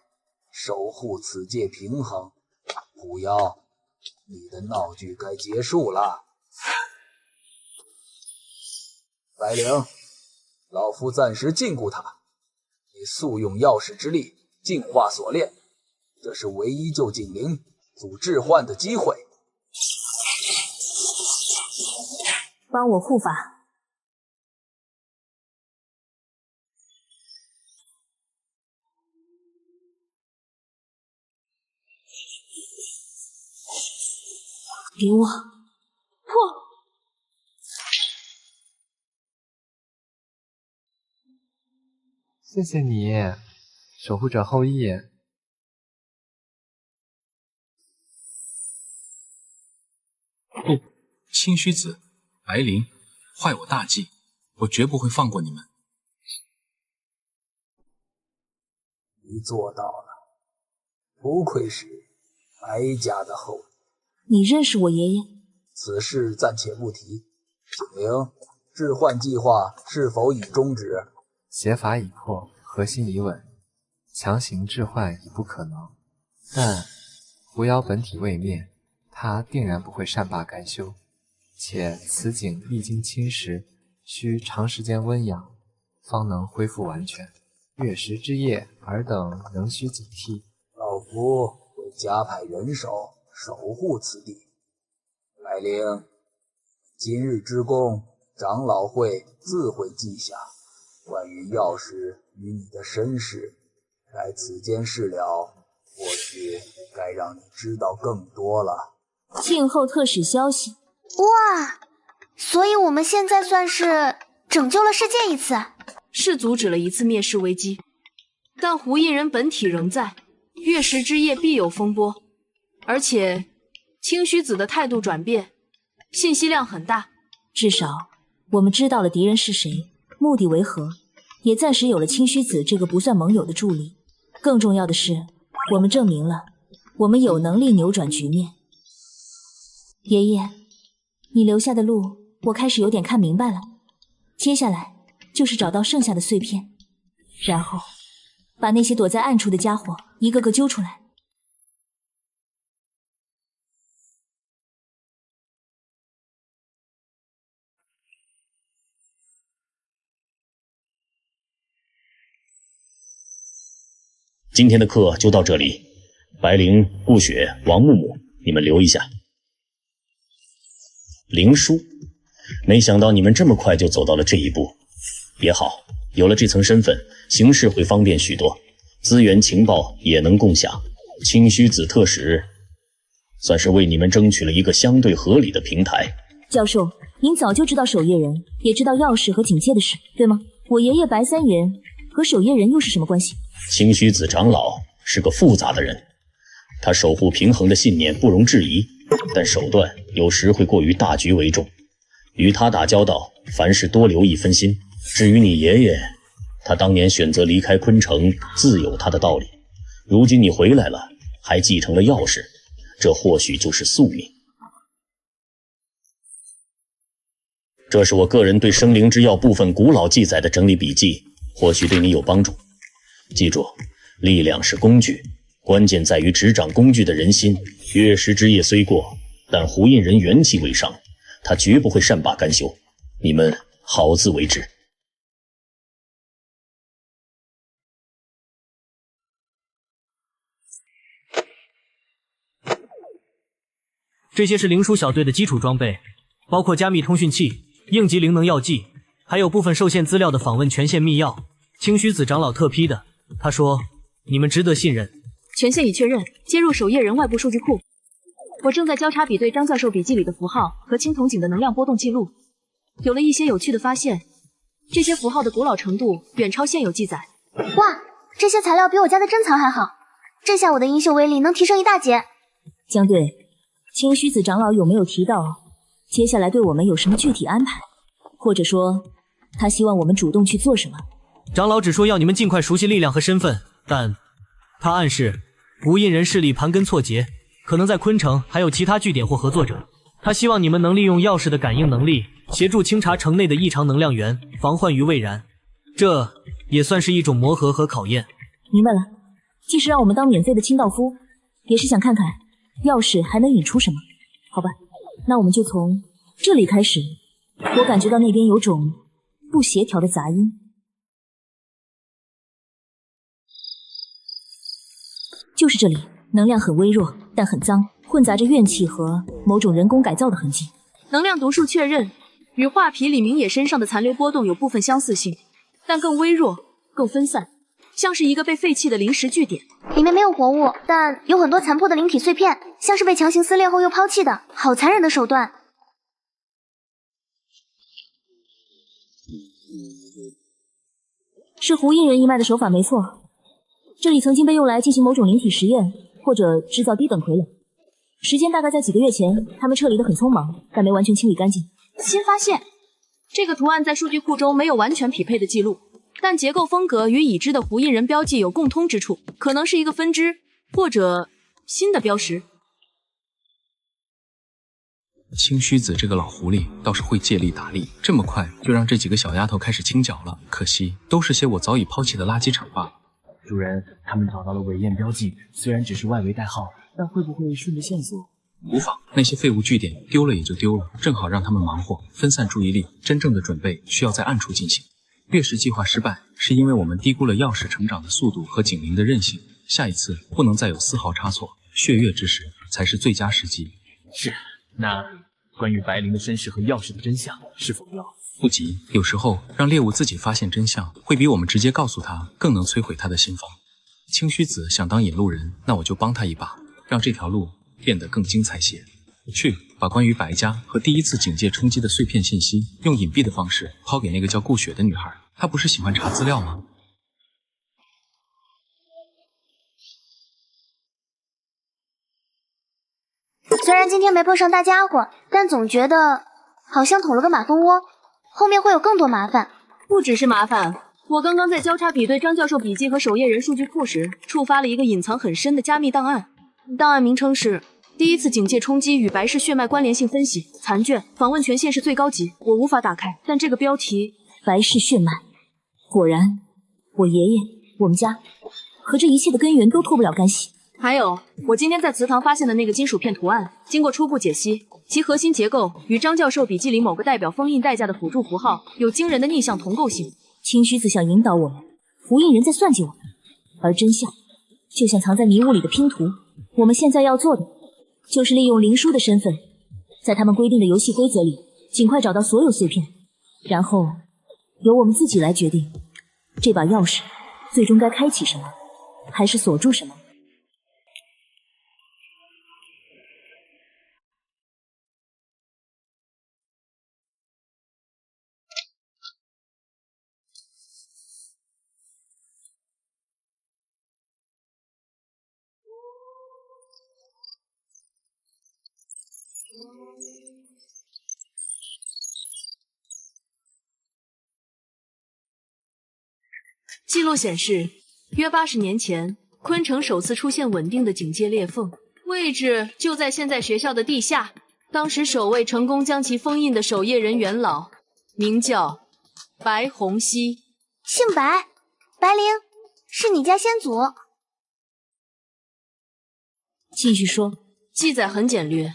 守护此界平衡。狐妖，你的闹剧该结束了。白灵，老夫暂时禁锢他，你速用钥匙之力净化锁链，这是唯一救景灵、阻置换的机会。帮我护法。给我破！谢谢你，守护者后羿。不，青须子、白灵，坏我大计，我绝不会放过你们。你做到了，不愧是白家的后裔。你认识我爷爷？此事暂且不提。景灵，置换计划是否已终止？邪法已破，核心已稳，强行置换已不可能。但狐妖本体未灭，他定然不会善罢甘休。且此景一经侵蚀，需长时间温养，方能恢复完全。月食之夜，尔等仍需警惕。老夫会加派人手守护此地。白灵，今日之功，长老会自会记下。关于钥匙与你的身世，待此间事了，或许该让你知道更多了。静候特使消息。哇，所以我们现在算是拯救了世界一次，是阻止了一次灭世危机，但胡印人本体仍在，月食之夜必有风波，而且青须子的态度转变，信息量很大，至少我们知道了敌人是谁，目的为何，也暂时有了清虚子这个不算盟友的助力。更重要的是，我们证明了我们有能力扭转局面。爷爷，你留下的路，我开始有点看明白了。接下来就是找到剩下的碎片，然后把那些躲在暗处的家伙一个个揪出来。今天的课就到这里，白灵、顾雪、王木木，你们留一下。灵书，没想到你们这么快就走到了这一步，也好，有了这层身份，行事会方便许多，资源情报也能共享。清虚子特使，算是为你们争取了一个相对合理的平台。教授，您早就知道守夜人，也知道钥匙和警戒的事，对吗？我爷爷白三元和守夜人又是什么关系？清虚子长老是个复杂的人，他守护平衡的信念不容置疑，但手段有时会过于大局为重。与他打交道，凡事多留一分心。至于你爷爷，他当年选择离开昆城，自有他的道理。如今你回来了，还继承了钥匙，这或许就是宿命。这是我个人对生灵之药部分古老记载的整理笔记，或许对你有帮助。记住，力量是工具，关键在于执掌工具的人心。月食之夜虽过，但胡印人元气未伤，他绝不会善罢甘休。你们好自为之。这些是灵书小队的基础装备，包括加密通讯器、应急灵能药剂，还有部分受限资料的访问权限密钥。清虚子长老特批的，他说你们值得信任。权限已确认，接入守夜人外部数据库。我正在交叉比对张教授笔记里的符号和青铜井的能量波动记录，有了一些有趣的发现。这些符号的古老程度远超现有记载。哇，这些材料比我家的珍藏还好，这下我的银绣威力能提升一大截。江队，清虚子长老有没有提到接下来对我们有什么具体安排？或者说，他希望我们主动去做什么？长老只说要你们尽快熟悉力量和身份，但他暗示胡印人势力盘根错节，可能在昆城还有其他据点或合作者。他希望你们能利用钥匙的感应能力，协助清查城内的异常能量源，防患于未然。这也算是一种磨合和考验。明白了，既是让我们当免费的清道夫，也是想看看钥匙还能引出什么。好吧，那我们就从这里开始。我感觉到那边有种不协调的杂音。就是这里，能量很微弱，但很脏，混杂着怨气和某种人工改造的痕迹。能量读数确认，与画皮李明野身上的残留波动有部分相似性，但更微弱、更分散，像是一个被废弃的临时据点。里面没有活物，但有很多残破的灵体碎片，像是被强行撕裂后又抛弃的，好残忍的手段。是胡印人一脉的手法没错，这里曾经被用来进行某种灵体实验，或者制造低等傀儡。时间大概在几个月前，他们撤离得很匆忙，但没完全清理干净。新发现，这个图案在数据库中没有完全匹配的记录，但结构风格与已知的胡印人标记有共通之处，可能是一个分支，或者新的标识。清虚子这个老狐狸倒是会借力打力，这么快就让这几个小丫头开始清剿了。可惜都是些我早已抛弃的垃圾场罢了。主人，他们找到了尾焰标记，虽然只是外围代号，但会不会顺着线索？无妨，那些废物据点丢了也就丢了，正好让他们忙活，分散注意力。真正的准备需要在暗处进行。月食计划失败，是因为我们低估了钥匙成长的速度和警铃的韧性。下一次不能再有丝毫差错，血月之时才是最佳时机。是。那关于白灵的身世和钥匙的真相，是否要？不急，有时候让猎物自己发现真相，会比我们直接告诉他更能摧毁他的心防。清虚子想当引路人，那我就帮他一把，让这条路变得更精彩些。去把关于白家和第一次警戒冲击的碎片信息，用隐蔽的方式抛给那个叫顾雪的女孩。她不是喜欢查资料吗？虽然今天没碰上大家伙，但总觉得好像捅了个马蜂窝。后面会有更多麻烦。不只是麻烦，我刚刚在交叉比对张教授笔记和守夜人数据库时，触发了一个隐藏很深的加密档案。档案名称是第一次警戒冲击与白氏血脉关联性分析残卷，访问权限是最高级，我无法打开。但这个标题白氏血脉，果然，我爷爷、我们家和这一切的根源都脱不了干系。还有，我今天在祠堂发现的那个金属片图案，经过初步解析，其核心结构与张教授笔记里某个代表封印代价的辅助符号有惊人的逆向同构性。青须子想引导我们，胡印人在算计我们，而真相就像藏在迷雾里的拼图。我们现在要做的，就是利用灵书的身份，在他们规定的游戏规则里，尽快找到所有碎片，然后由我们自己来决定，这把钥匙最终该开启什么，还是锁住什么。记录显示，约80年前，昆城首次出现稳定的警戒裂缝，位置就在现在学校的地下。当时守卫成功将其封印的守夜人元老，名叫白虹溪。姓白，白灵，是你家先祖。继续说。记载很简略，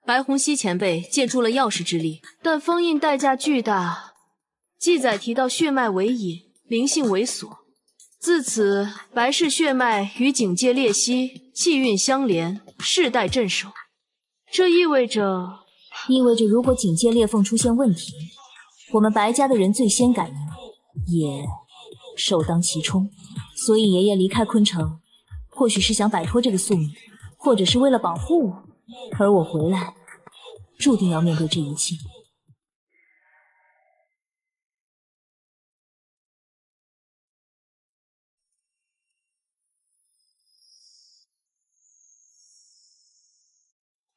白虹溪前辈借助了钥匙之力，但封印代价巨大。记载提到血脉为引，灵性为锁，自此白氏血脉与警戒裂隙，气运相连，世代镇守。这意味着如果警戒裂缝出现问题，我们白家的人最先感应，也首当其冲。所以爷爷离开昆城，或许是想摆脱这个宿命，或者是为了保护我，而我回来，注定要面对这一切。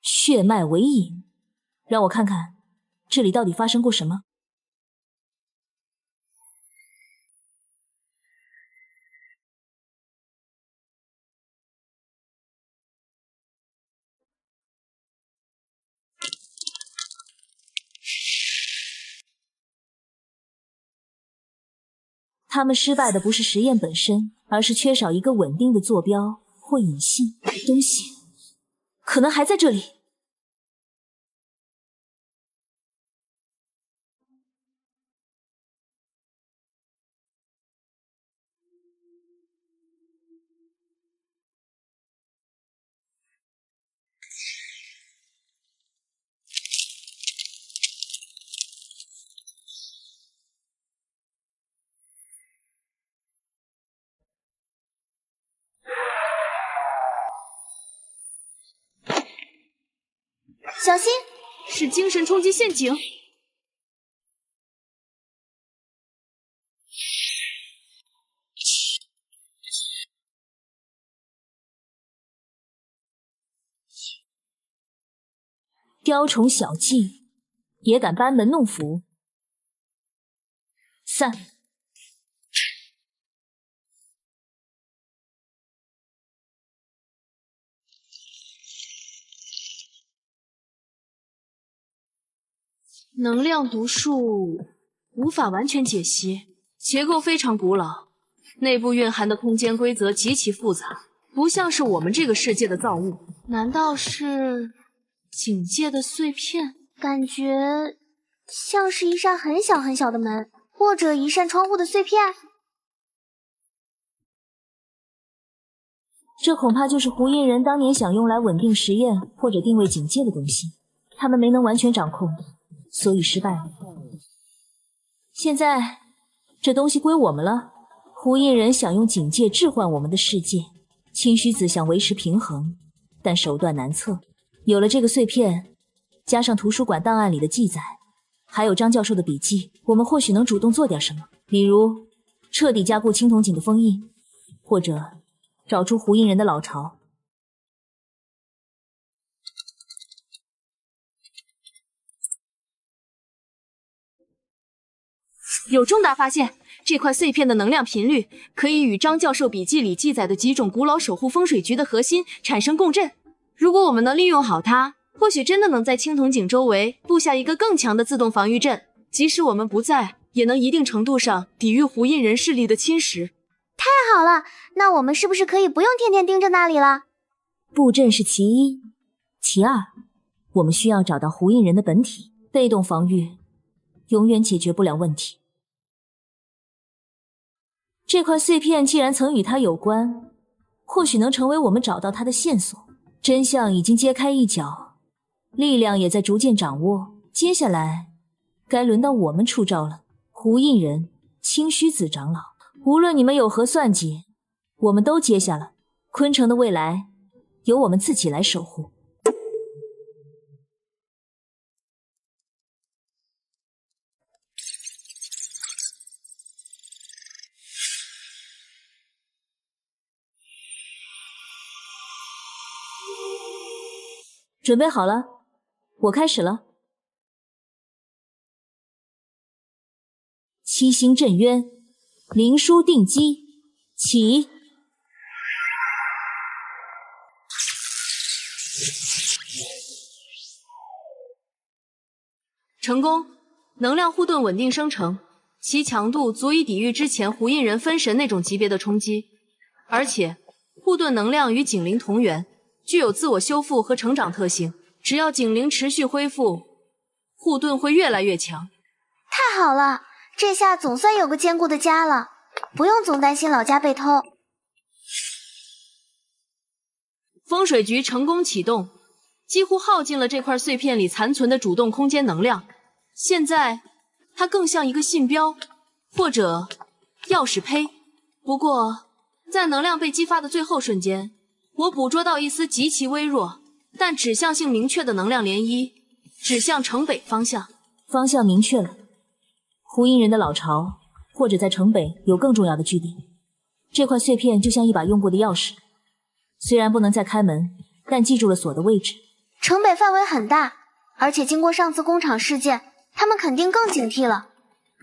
血脉为引，让我看看这里到底发生过什么。他们失败的不是实验本身，而是缺少一个稳定的坐标或引信。东西可能还在这里。小心，是精神冲击陷阱。雕虫小技，也敢班门弄斧？散！能量读数无法完全解析，结构非常古老，内部蕴含的空间规则极其复杂，不像是我们这个世界的造物。难道是警戒的碎片？感觉像是一扇很小很小的门，或者一扇窗户的碎片。这恐怕就是胡印人当年想用来稳定实验或者定位警戒的东西，他们没能完全掌控，所以失败了。现在这东西归我们了。胡印人想用警戒置换我们的世界，清虚子想维持平衡，但手段难测。有了这个碎片，加上图书馆档案里的记载，还有张教授的笔记，我们或许能主动做点什么，比如彻底加固青铜井的封印，或者找出胡印人的老巢。有重大发现！这块碎片的能量频率可以与张教授笔记里记载的几种古老守护风水局的核心产生共振。如果我们能利用好它，或许真的能在青铜井周围布下一个更强的自动防御阵，即使我们不在，也能一定程度上抵御胡印人势力的侵蚀。太好了，那我们是不是可以不用天天盯着那里了？布阵是其一，其二，我们需要找到胡印人的本体，被动防御永远解决不了问题。这块碎片既然曾与他有关，或许能成为我们找到他的线索。真相已经揭开一角，力量也在逐渐掌握。接下来，该轮到我们出招了。胡印人、清虚子长老，无论你们有何算计，我们都接下了。昆城的未来，由我们自己来守护。准备好了，我开始了。七星镇渊，灵枢定机，起！成功，能量护盾稳定生成，其强度足以抵御之前胡印人分神那种级别的冲击，而且护盾能量与警灵同源。具有自我修复和成长特性，只要警灵持续恢复，护盾会越来越强。太好了，这下总算有个坚固的家了，不用总担心老家被偷。风水局成功启动，几乎耗尽了这块碎片里残存的主动空间能量。现在，它更像一个信标，或者钥匙胚。不过，在能量被激发的最后瞬间，我捕捉到一丝极其微弱但指向性明确的能量涟漪，指向城北方向。方向明确了，胡印人的老巢，或者在城北有更重要的据点。这块碎片就像一把用过的钥匙，虽然不能再开门，但记住了锁的位置。城北范围很大，而且经过上次工厂事件，他们肯定更警惕了。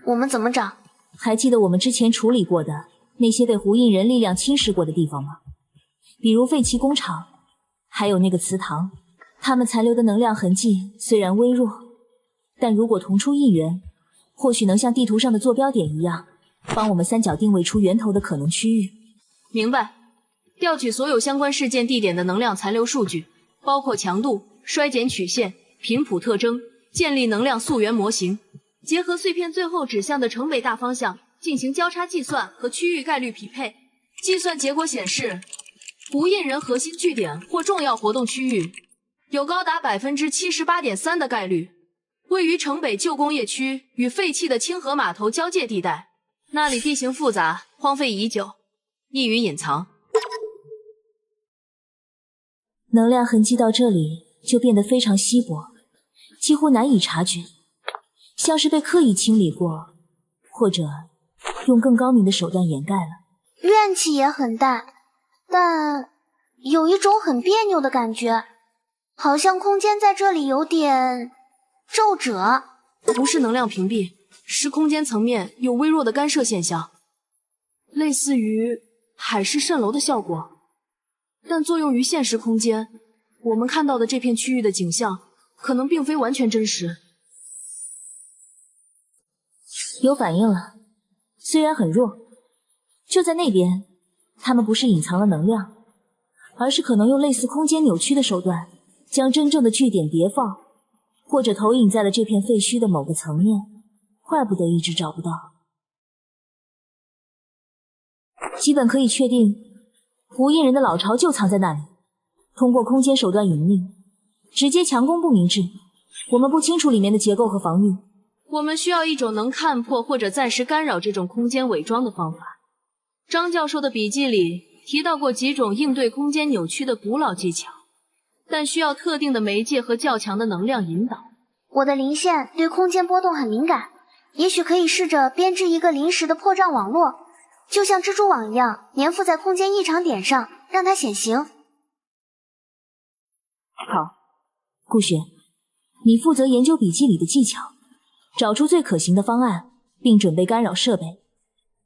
我们怎么找？还记得我们之前处理过的那些被胡印人力量侵蚀过的地方吗？比如废弃工厂，还有那个祠堂，他们残留的能量痕迹虽然微弱，但如果同出一源，或许能像地图上的坐标点一样，帮我们三角定位出源头的可能区域。明白。调取所有相关事件地点的能量残留数据，包括强度、衰减曲线、频谱特征，建立能量溯源模型，结合碎片最后指向的城北大方向进行交叉计算和区域概率匹配。计算结果显示，胡印人核心据点或重要活动区域有高达 78.3% 的概率位于城北旧工业区与废弃的清河码头交界地带，那里地形复杂，荒废已久，易于隐藏。能量痕迹到这里就变得非常稀薄，几乎难以察觉，像是被刻意清理过，或者用更高明的手段掩盖了。怨气也很淡，但有一种很别扭的感觉，好像空间在这里有点皱褶。不是能量屏蔽，是空间层面有微弱的干涉现象，类似于海市蜃楼的效果，但作用于现实空间。我们看到的这片区域的景象可能并非完全真实。有反应了，虽然很弱。就在那边，他们不是隐藏了能量，而是可能用类似空间扭曲的手段，将真正的据点叠放，或者投影在了这片废墟的某个层面。怪不得一直找不到。基本可以确定，胡印人的老巢就藏在那里。通过空间手段隐匿，直接强攻不明智。我们不清楚里面的结构和防御。我们需要一种能看破或者暂时干扰这种空间伪装的方法。张教授的笔记里提到过几种应对空间扭曲的古老技巧，但需要特定的媒介和较强的能量引导。我的灵线对空间波动很敏感，也许可以试着编织一个临时的破障网络，就像蜘蛛网一样粘附在空间异常点上，让它显形。好，顾雪，你负责研究笔记里的技巧，找出最可行的方案，并准备干扰设备。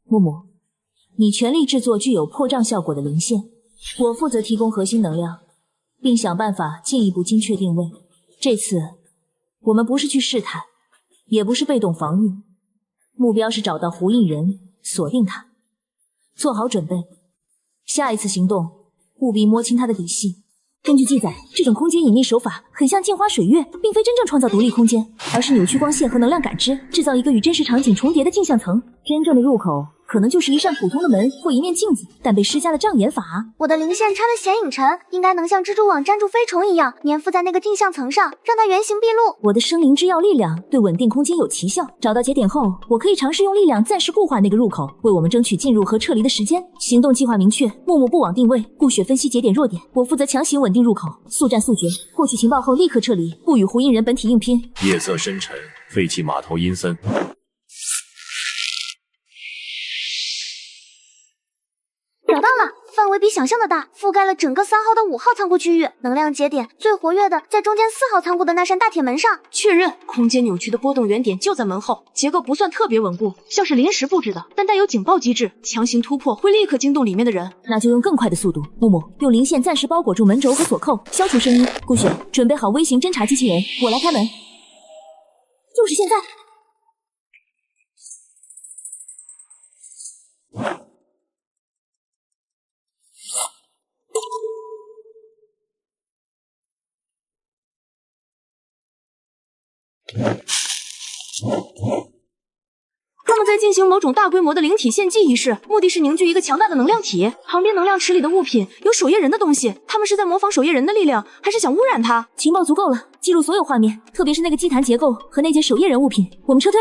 木木，你全力制作具有破障效果的灵线，我负责提供核心能量，并想办法进一步精确定位。这次我们不是去试探，也不是被动防御，目标是找到胡印人，锁定他。做好准备，下一次行动务必摸清他的底细。根据记载，这种空间隐匿手法很像镜花水月，并非真正创造独立空间，而是扭曲光线和能量感知，制造一个与真实场景重叠的镜像层。真正的入口可能就是一扇普通的门或一面镜子，但被施加了障眼法。我的灵线穿的显影沉，应该能像蜘蛛网粘住飞虫一样粘附在那个镜像层上，让它原形毕露。我的生灵之药力量对稳定空间有奇效，找到节点后，我可以尝试用力量暂时固化那个入口，为我们争取进入和撤离的时间。行动计划明确，木木布网定位，顾雪分析节点弱点，我负责强行稳定入口，速战速决。获取情报后立刻撤离，不与胡印人本体硬拼。夜色深沉，废弃码头阴森。找到了，范围比想象的大，覆盖了整个3号到5号仓库区域。能量节点最活跃的在中间4号仓库的那扇大铁门上。确认，空间扭曲的波动原点就在门后，结构不算特别稳固，像是临时布置的，但带有警报机制，强行突破会立刻惊动里面的人。那就用更快的速度。木木，用灵线暂时包裹住门轴和锁扣，消除声音。顾雪，准备好微型侦察机器人，我来开门。就是现在。他们在进行某种大规模的灵体献祭仪式，目的是凝聚一个强大的能量体。旁边能量池里的物品有守夜人的东西，他们是在模仿守夜人的力量，还是想污染它？情报足够了，记录所有画面，特别是那个祭坛结构和那件守夜人物品。我们撤退。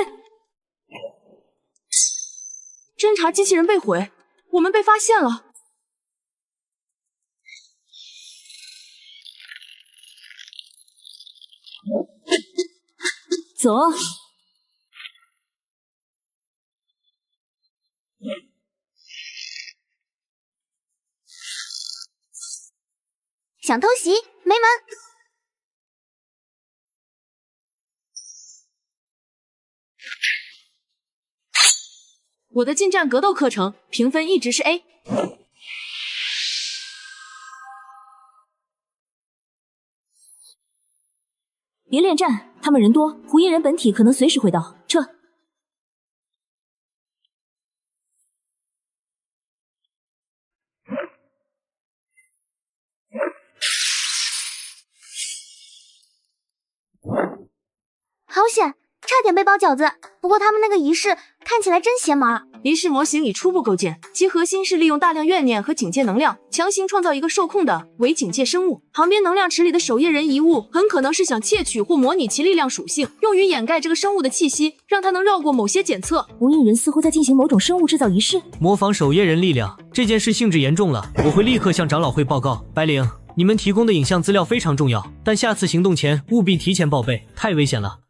侦察机器人被毁，我们被发现了。走。想偷袭，没门！我的近战格斗课程评分一直是 A。别恋战，他们人多，胡印人本体可能随时会到，撤。好险，差点被包饺子。不过他们那个仪式看起来真邪门。仪式模型已初步构建，其核心是利用大量怨念和警戒能量，强行创造一个受控的伪警戒生物。旁边能量池里的守夜人遗物很可能是想窃取或模拟其力量属性，用于掩盖这个生物的气息，让它能绕过某些检测。胡印人似乎在进行某种生物制造仪式，模仿守夜人力量，这件事性质严重了，我会立刻向长老会报告。白灵，你们提供的影像资料非常重要，但下次行动前务必提前报备，太危险了。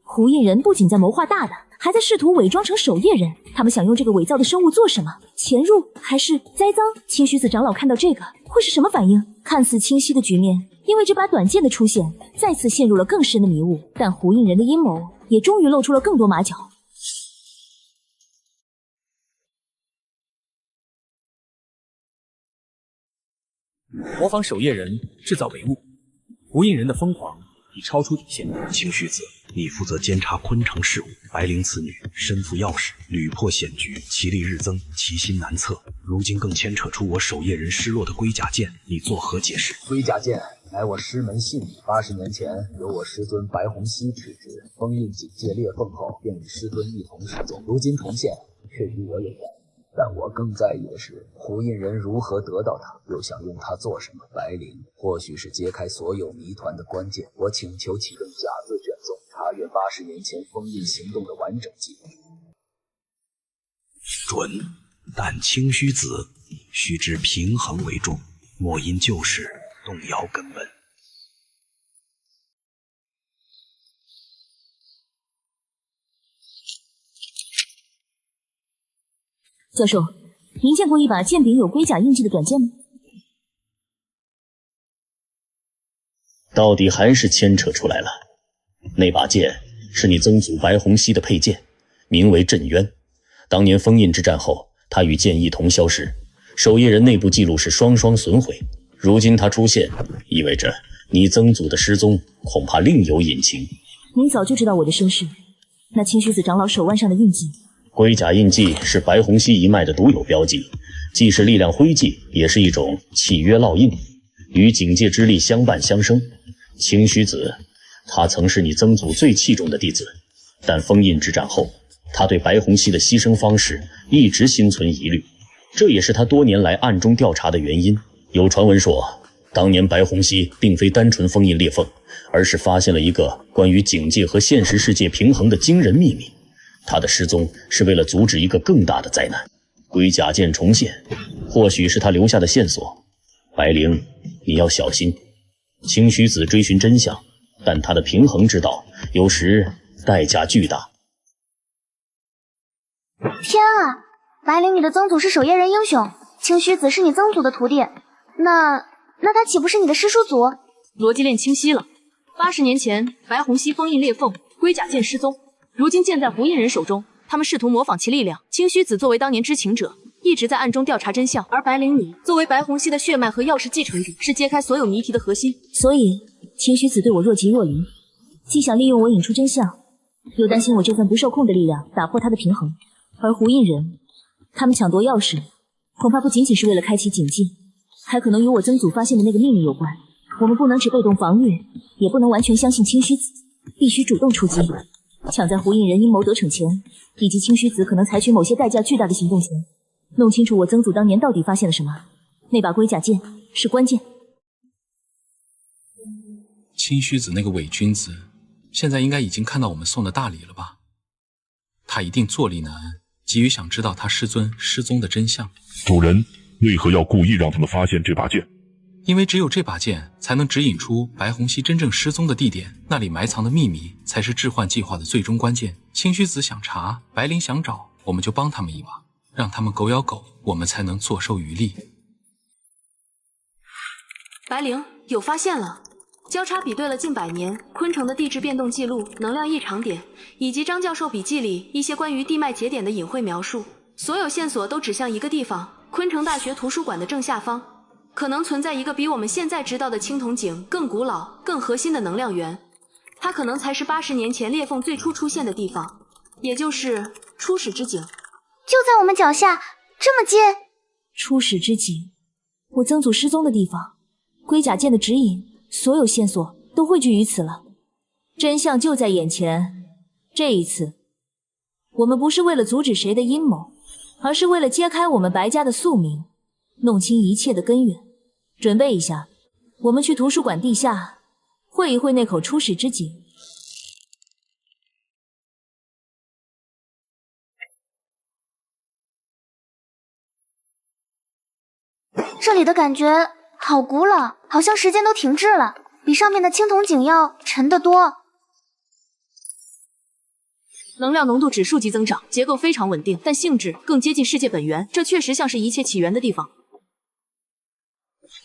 胡印人不仅在谋划大的，还在试图伪装成守夜人。他们想用这个伪造的生物做什么？潜入还是栽赃？清虚子长老看到这个会是什么反应？看似清晰的局面，因为这把短剑的出现，再次陷入了更深的迷雾。但胡印人的阴谋也终于露出了更多马脚。模仿守夜人，制造伪物，胡印人的疯狂已超出底线。清虚子，你负责监察昆城事务。白灵此女身负要事，屡破险局，其力日增，其心难测。如今更牵扯出我守夜人失落的龟甲剑，你作何解释？龟甲剑乃我师门信物，80年前由我师尊白虹溪取之，封印警戒裂缝后，便与师尊一同失踪。如今重现，却与我有关。但我更在意的是，胡印人如何得到它，又想用它做什么？白灵或许是揭开所有谜团的关键。我请求启动甲字卷宗，查阅80年前封印行动的完整记录。准，但清虚子须知平衡为重，莫因旧事动摇根本。教授，您见过一把剑柄有龟甲印记的短剑吗？到底还是牵扯出来了。那把剑是你曾祖白虹溪的佩剑，名为镇渊。当年封印之战后，他与剑一同消失，守夜人内部记录是双双损毁。如今他出现，意味着你曾祖的失踪恐怕另有隐情。您早就知道我的身世，那清虚子长老手腕上的印记，龟甲印记是白虹溪一脉的独有标记，既是力量徽记，也是一种契约烙印，与警戒之力相伴相生。清虚子，他曾是你曾祖最器重的弟子，但封印之战后，他对白虹溪的牺牲方式一直心存疑虑，这也是他多年来暗中调查的原因。有传闻说，当年白虹溪并非单纯封印裂缝，而是发现了一个关于警戒和现实世界平衡的惊人秘密。他的失踪是为了阻止一个更大的灾难，龟甲剑重现，或许是他留下的线索。白灵，你要小心。清虚子追寻真相，但他的平衡之道有时代价巨大。天啊，白灵，你的曾祖是守夜人英雄，清虚子是你曾祖的徒弟，那他岂不是你的师叔祖？逻辑链清晰了。80年前，白虹溪封印裂缝，龟甲剑失踪，如今剑在胡印人手中，他们试图模仿其力量。清虚子作为当年知情者，一直在暗中调查真相，而白灵你作为白虹溪的血脉和钥匙继承者，是揭开所有谜题的核心。所以清虚子对我若即若离，既想利用我引出真相，又担心我这份不受控的力量打破他的平衡。而胡印人，他们抢夺钥匙，恐怕不仅仅是为了开启警戒，还可能与我曾祖发现的那个秘密有关。我们不能只被动防御，也不能完全相信清虚子，必须主动出击，抢在胡印人阴谋得逞前，以及清虚子可能采取某些代价巨大的行动前，弄清楚我曾祖当年到底发现了什么。那把龟甲剑是关键。清虚子那个伪君子，现在应该已经看到我们送的大礼了吧？他一定坐立难安，急于想知道他师尊失踪的真相。主人为何要故意让他们发现这把剑？因为只有这把剑才能指引出白虹溪真正失踪的地点，那里埋藏的秘密才是置换计划的最终关键。清虚子想查，白灵想找，我们就帮他们一把，让他们狗咬狗，我们才能坐收渔利。白灵有发现了，交叉比对了近100年昆城的地质变动记录、能量异常点，以及张教授笔记里一些关于地脉节点的隐晦描述，所有线索都指向一个地方：昆城大学图书馆的正下方。可能存在一个比我们现在知道的青铜井更古老、更核心的能量源，它可能才是80年前裂缝最初出现的地方，也就是初始之井。就在我们脚下，这么近。初始之井，我曾祖失踪的地方，龟甲剑的指引，所有线索都汇聚于此了。真相就在眼前。这一次，我们不是为了阻止谁的阴谋，而是为了揭开我们白家的宿命，弄清一切的根源。准备一下，我们去图书馆地下会一会那口初始之井。这里的感觉好古老，好像时间都停滞了，比上面的青铜井要沉得多。能量浓度指数级增长，结构非常稳定，但性质更接近世界本源，这确实像是一切起源的地方。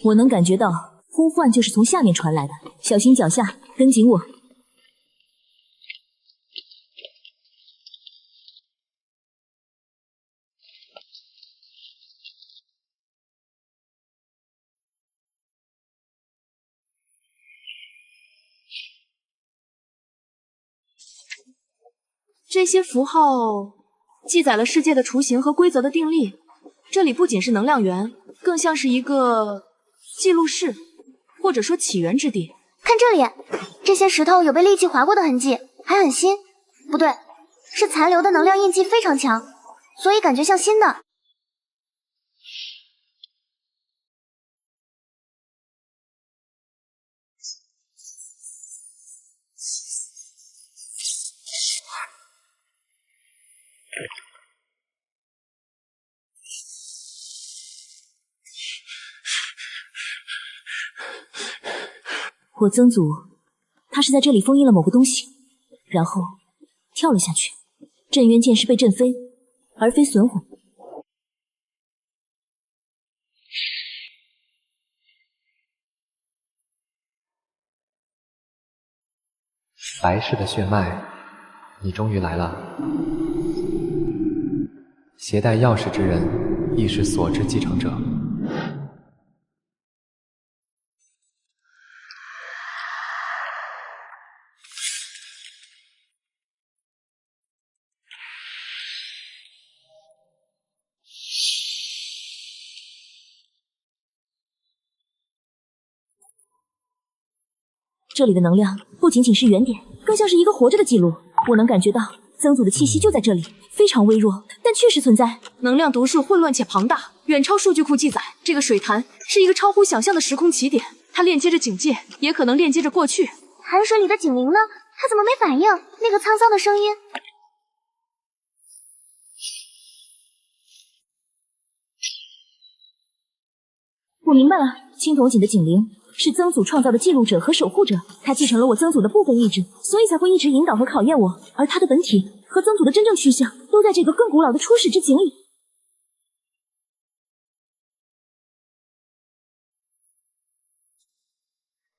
我能感觉到呼唤就是从下面传来的，小心脚下，跟紧我。这些符号记载了世界的雏形和规则的定力，这里不仅是能量源，更像是一个记录室，或者说起源之地。看这里，这些石头有被利器划过的痕迹，还很新。不对，是残留的能量印记非常强，所以感觉像新的。我曾祖，他是在这里封印了某个东西，然后跳了下去。镇渊剑是被震飞，而非损毁。白氏的血脉你终于来了。携带钥匙之人，亦是所之继承者。这里的能量不仅仅是原点，更像是一个活着的记录。我能感觉到曾祖的气息就在这里，非常微弱，但确实存在。能量毒数混乱且庞大，远超数据库记载。这个水潭是一个超乎想象的时空起点，它链接着警戒，也可能链接着过去。潭水里的警铃呢？它怎么没反应？那个沧桑的声音。我明白了，青铜井的警铃是曾祖创造的记录者和守护者，他继承了我曾祖的部分意志，所以才会一直引导和考验我。而他的本体和曾祖的真正去向，都在这个更古老的初始之井里。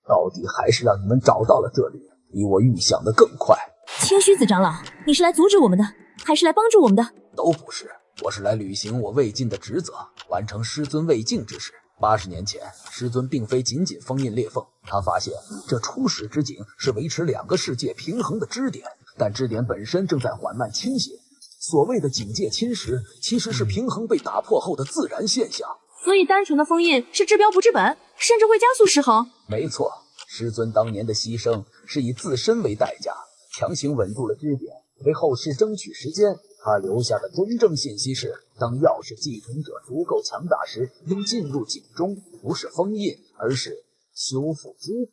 到底还是让你们找到了这里，比我预想的更快。清虚子长老，你是来阻止我们的，还是来帮助我们的？都不是，我是来履行我未尽的职责，完成师尊未竟之事。80年前，师尊并非仅仅封印裂缝，他发现这初始之井是维持2个世界平衡的支点，但支点本身正在缓慢倾斜。所谓的警戒侵蚀，其实是平衡被打破后的自然现象。所以单纯的封印是治标不治本，甚至会加速失衡。没错，师尊当年的牺牲是以自身为代价，强行稳住了支点，为后世争取时间。他留下的真正信息是，当钥匙继承者足够强大时，应进入井中，不是封印，而是修复支点。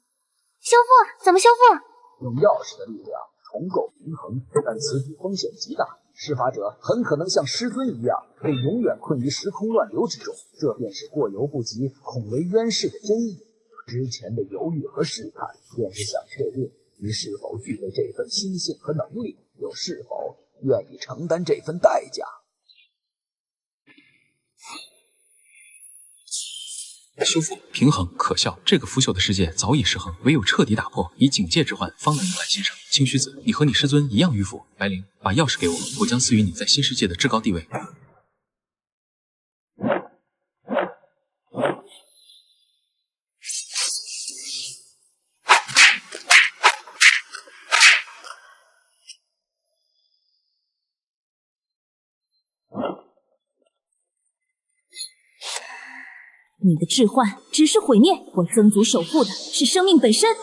修复？怎么修复？用钥匙的力量重构平衡，但此举风险极大，施法者很可能像师尊一样，被永远困于时空乱流之中。这便是过犹不及，恐为冤事的真意。之前的犹豫和试探，便是想确定你是否具备这份心性和能力，又是否愿意承担这份代价。修复、平衡、可笑，这个腐朽的世界早已失衡，唯有彻底打破，以警戒之患，方能迎来新生。清虚子，你和你师尊一样迂腐。白灵，把钥匙给我，我将赐予你在新世界的至高地位。你的置换只是毁灭，我曾祖守护的是生命本身。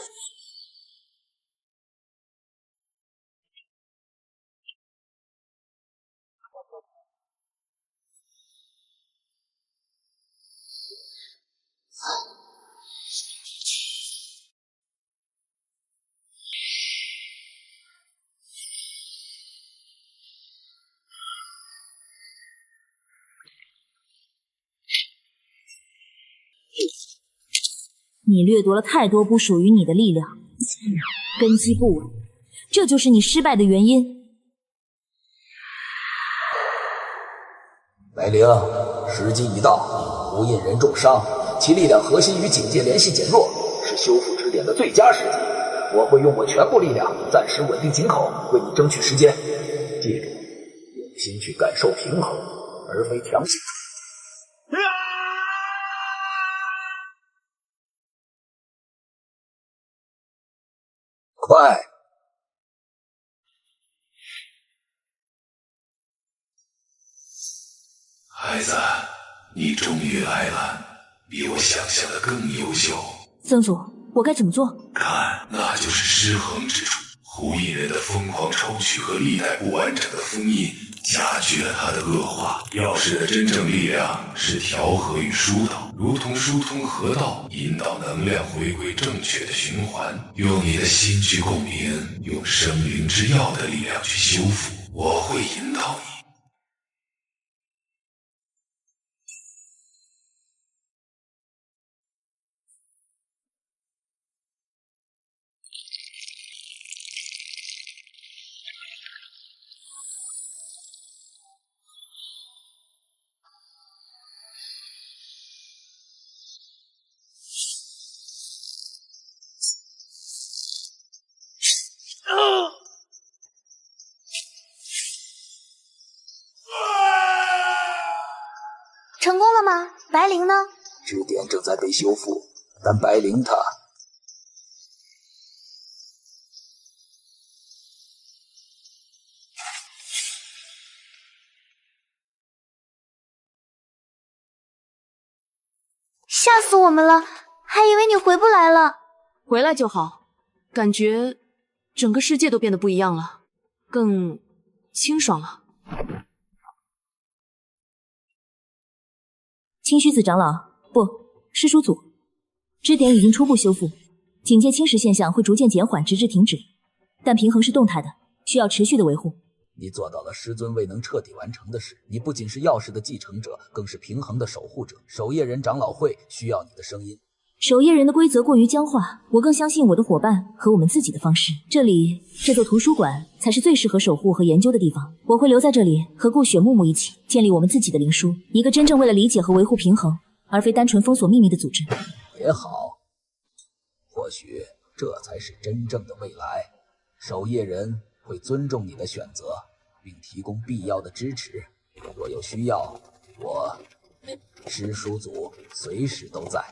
你掠夺了太多不属于你的力量，根基不稳，这就是你失败的原因。白灵，时机已到，无印人重伤，其力量核心与警戒联系减弱，是修复支点的最佳时机。我会用我全部力量暂时稳定井口，为你争取时间。记住，用心去感受平衡，而非强行。快！孩子，你终于来了，比我想象的更优秀。曾祖，我该怎么做？看，那就是失衡之处。胡印人的疯狂抽取和历代不完整的封印，加剧了他的恶化。钥匙的真正力量是调和与疏导，如同疏通河道，引导能量回归正确的循环。用你的心去共鸣，用生灵之药的力量去修复。我会引导你。灵呢？支点正在被修复，但白灵他……吓死我们了，还以为你回不来了。回来就好，感觉整个世界都变得不一样了，更清爽了。青须子长老，不，师叔祖，支点已经初步修复，警戒侵蚀现象会逐渐减缓，直至停止。但平衡是动态的，需要持续的维护。你做到了师尊未能彻底完成的事，你不仅是钥匙的继承者，更是平衡的守护者。守夜人长老会需要你的声音。守夜人的规则过于僵化，我更相信我的伙伴和我们自己的方式。这座图书馆才是最适合守护和研究的地方。我会留在这里和顾雪木木一起建立我们自己的灵书，一个真正为了理解和维护平衡，而非单纯封锁秘密的组织。也好，或许这才是真正的未来。守夜人会尊重你的选择，并提供必要的支持。若有需要，我师叔祖随时都在。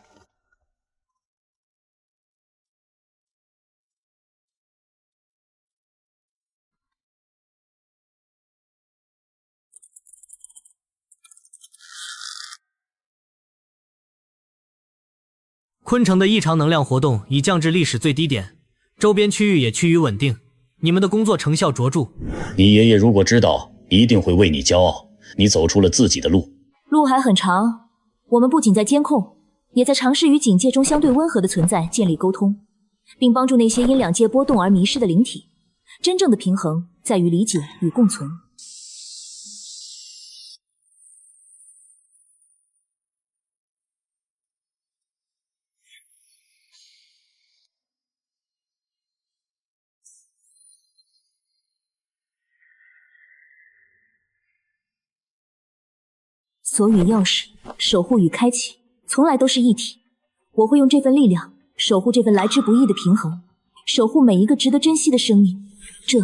昆城的异常能量活动已降至历史最低点，周边区域也趋于稳定。你们的工作成效卓著。你爷爷如果知道，一定会为你骄傲。你走出了自己的路，路还很长。我们不仅在监控，也在尝试与警界中相对温和的存在建立沟通，并帮助那些因两界波动而迷失的灵体。真正的平衡在于理解与共存。锁与钥匙，守护与开启，从来都是一体。我会用这份力量守护这份来之不易的平衡，守护每一个值得珍惜的生命。这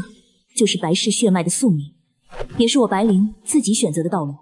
就是白氏血脉的宿命，也是我白灵自己选择的道路。